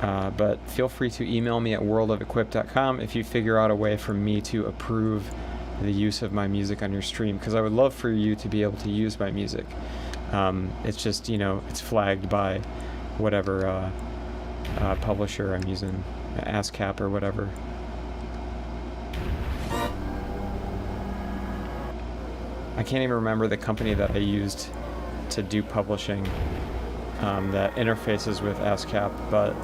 But feel free to email me at worldofequip.com if you figure out a way for me to approve the use of my music on your stream, because I would love for you to be able to use my music. It's just, you know, it's flagged by whatever publisher I'm using, ASCAP or whatever. I can't even remember the company that I used to do publishing that interfaces with ASCAP, but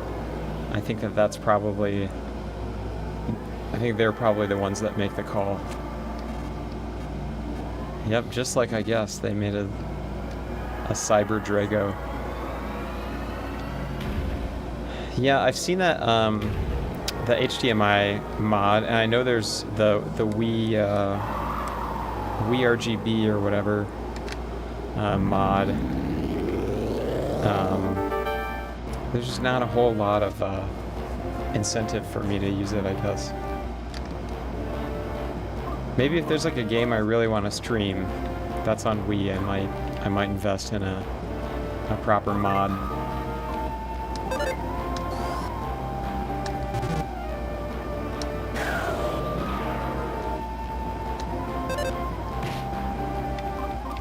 I think that that's probably, I think they're probably the ones that make the call. Yep, just like I guessed, they made a Cyber Drago. Yeah, I've seen that the HDMI mod, and I know there's the Wii RGB or whatever mod. There's just not a whole lot of incentive for me to use it, I guess. Maybe if there's like a game I really want to stream that's on Wii, I might invest in a proper mod.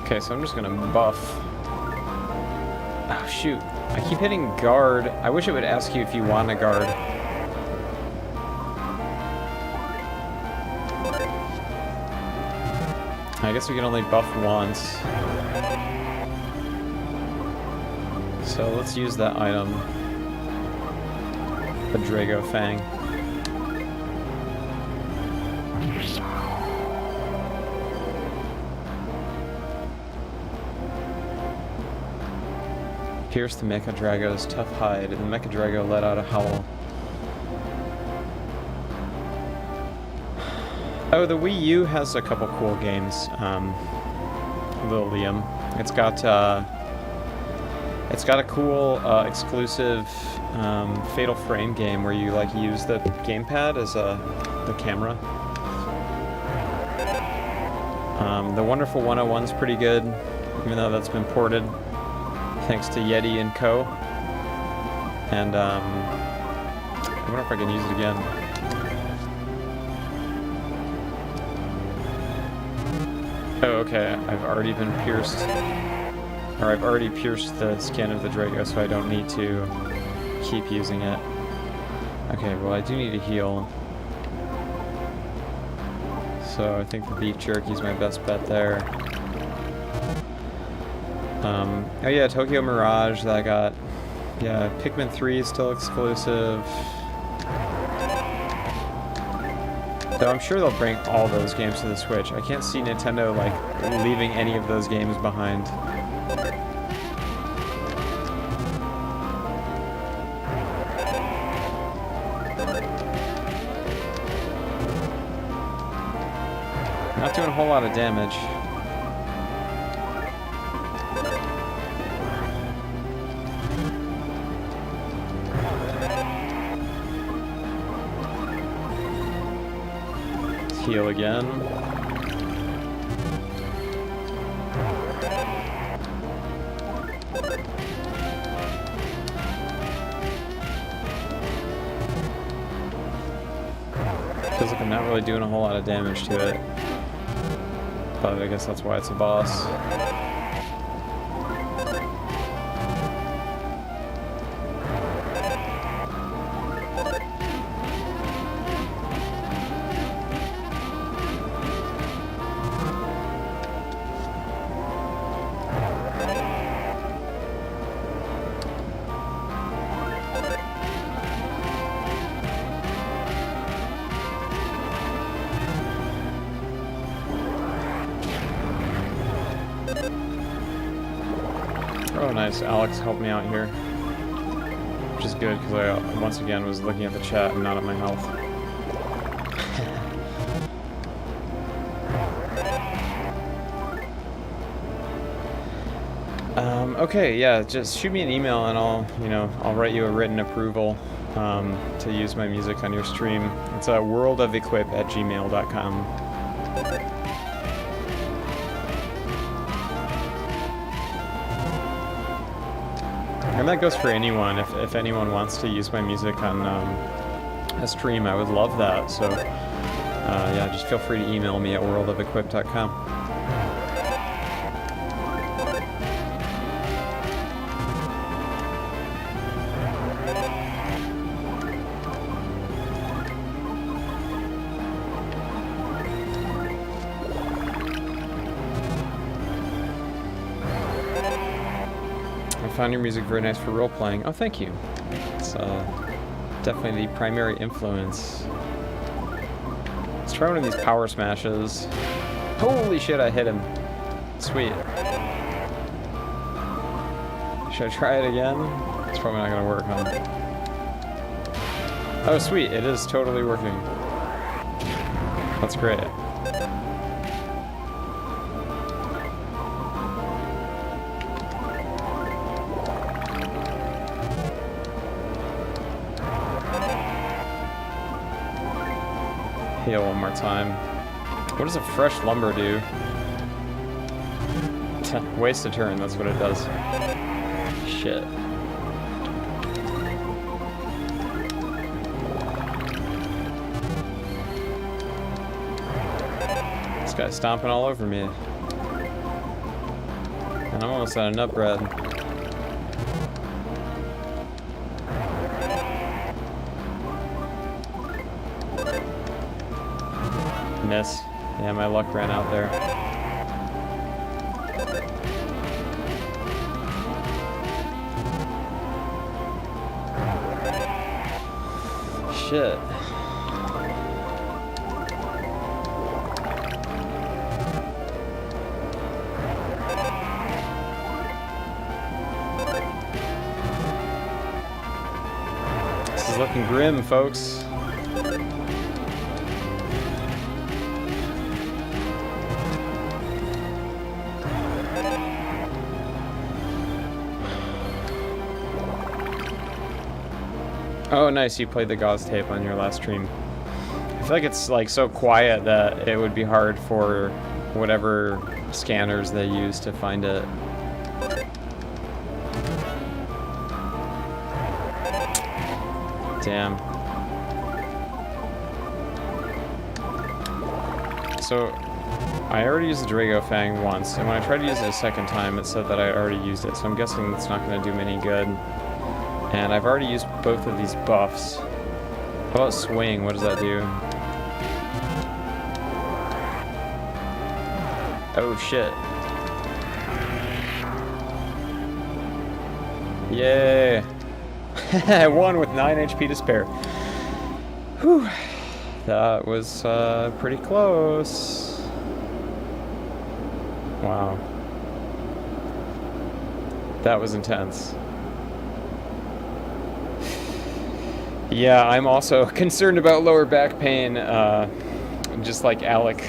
Okay, so I'm just gonna buff. Oh shoot, I keep hitting guard. I wish it would ask you if you want a guard. I guess we can only buff once. So let's use that item. The Drago Fang. Pierce the Mecha Drago's tough hide, and the Mecha Drago let out a howl. Oh, the Wii U has a couple cool games. Little Liam. It's got a cool exclusive Fatal Frame game where you like use the gamepad as the camera. The Wonderful 101's pretty good, even though that's been ported, thanks to Yeti and Co. And I wonder if I can use it again. Oh, okay, I've already been pierced, or I've already pierced the skin of the Drago, so I don't need to keep using it. Okay, well I do need to heal. So I think the beef jerky is my best bet there. Oh yeah, Tokyo Mirage that I got. Yeah, Pikmin 3 is still exclusive. Though I'm sure they'll bring all those games to the Switch. I can't see Nintendo, like, leaving any of those games behind. Not doing a whole lot of damage. Heal again. Feels like I'm not really doing a whole lot of damage to it. But I guess that's why it's a boss. nice. Alex helped me out here, which is good because I once again was looking at the chat and not at my health. Okay, yeah, just shoot me an email and I'll write you a written approval to use my music on your stream. It's worldofequip@gmail.com. And that goes for anyone. If anyone wants to use my music on a stream, I would love that. So yeah, just feel free to email me at worldofequip.com. I found your music very nice for role-playing. Oh, thank you. It's definitely the primary influence. Let's try one of these power smashes. Holy shit, I hit him. Sweet. Should I try it again? It's probably not gonna work, huh? Oh, sweet, it is totally working. That's great. Heal one more time. What does a fresh lumber do? Waste a turn, that's what it does. Shit. This guy's stomping all over me. And I'm almost out of nut bread. Miss. Yeah, my luck ran out there. Shit. This is looking grim, folks. Oh, nice, you played the gauze tape on your last stream. I feel like it's like so quiet that it would be hard for whatever scanners they use to find it. Damn. So, I already used the Drago Fang once, and when I tried to use it a second time, it said that I already used it, so I'm guessing it's not going to do me any good. And I've already used both of these buffs. How about swing? What does that do? Oh shit. Yay! I won with 9 HP to spare. Whew. That was pretty close. Wow. That was intense. Yeah, I'm also concerned about lower back pain, just like Alec.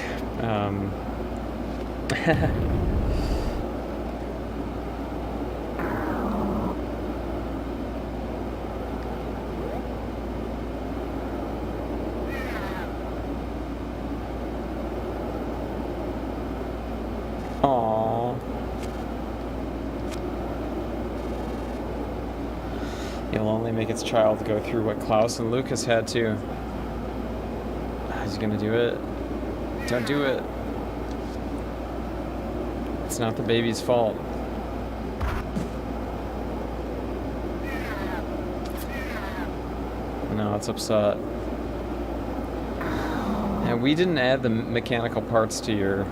Aww. It'll only make its child go through what Klaus and Lucas had to. He's gonna do it. Don't do it. It's not the baby's fault. No, it's upset. And we didn't add the mechanical parts to your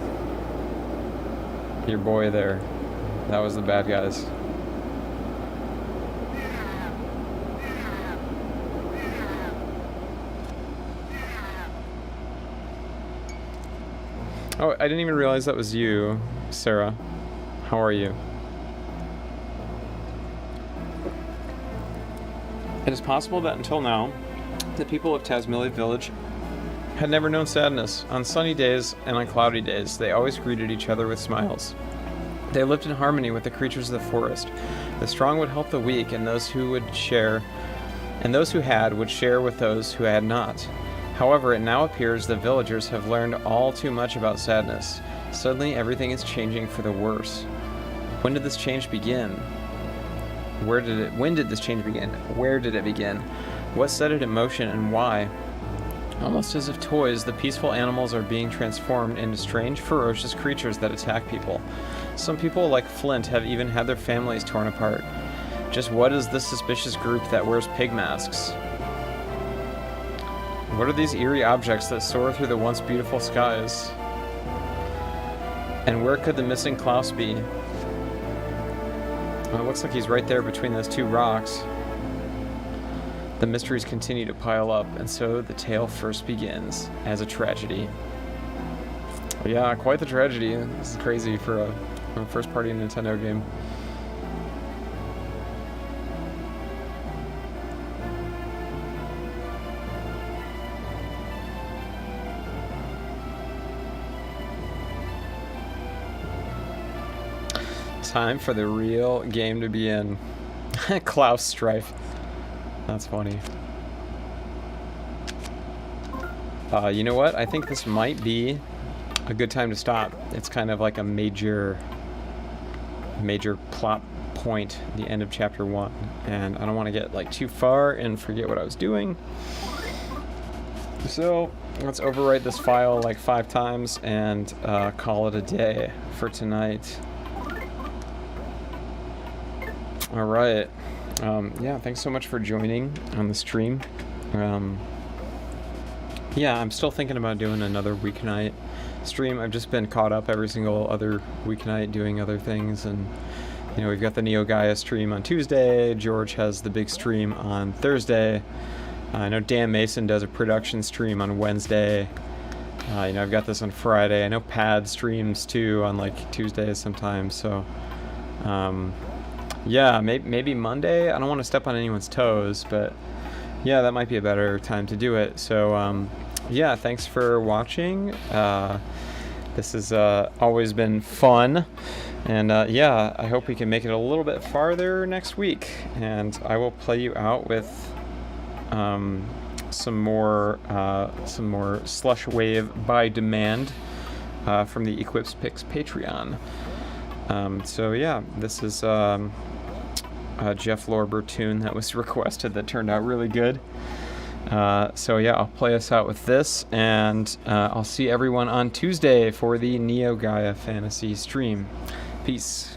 boy there. That was the bad guys. Oh, I didn't even realize that was you, Sarah. How are you? It is possible that until now, the people of Tazmily Village had never known sadness. On sunny days and on cloudy days, they always greeted each other with smiles. They lived in harmony with the creatures of the forest. The strong would help the weak, and those who had would share with those who had not. However, it now appears the villagers have learned all too much about sadness. Suddenly, everything is changing for the worse. When did this change begin? When did this change begin? Where did it begin? What set it in motion and why? Almost as if toys, the peaceful animals are being transformed into strange, ferocious creatures that attack people. Some people, like Flint, have even had their families torn apart. Just what is this suspicious group that wears pig masks? What are these eerie objects that soar through the once beautiful skies? And where could the missing Klaus be? Well, it looks like he's right there between those two rocks. The mysteries continue to pile up, and so the tale first begins as a tragedy. Yeah, quite the tragedy. This is crazy for a first-party Nintendo game. Time for the real game to be in. Klaus Strife. That's funny. You know what? I think this might be a good time to stop. It's kind of like a major plot point, the end of chapter 1, and I don't want to get like too far and forget what I was doing. So let's overwrite this file like 5 times and call it a day for tonight. All right. Yeah, thanks so much for joining on the stream. Yeah, I'm still thinking about doing another weeknight stream. I've just been caught up every single other weeknight doing other things, and you know, we've got the Neo Gaia stream on Tuesday. George has the big stream on Thursday. I know Dan Mason does a production stream on Wednesday. You know, I've got this on Friday. I know Pad streams too on like Tuesdays sometimes. So, yeah, maybe Monday. I don't want to step on anyone's toes, but yeah, that might be a better time to do it. So, yeah, thanks for watching. This has always been fun. And yeah, I hope we can make it a little bit farther next week. And I will play you out with some more Slush Wave by demand from the Eclipse Picks Patreon. So yeah, this is a Jeff Lorber tune that was requested that turned out really good. So yeah, I'll play us out with this, and I'll see everyone on Tuesday for the Neo Gaia Fantasy stream. Peace.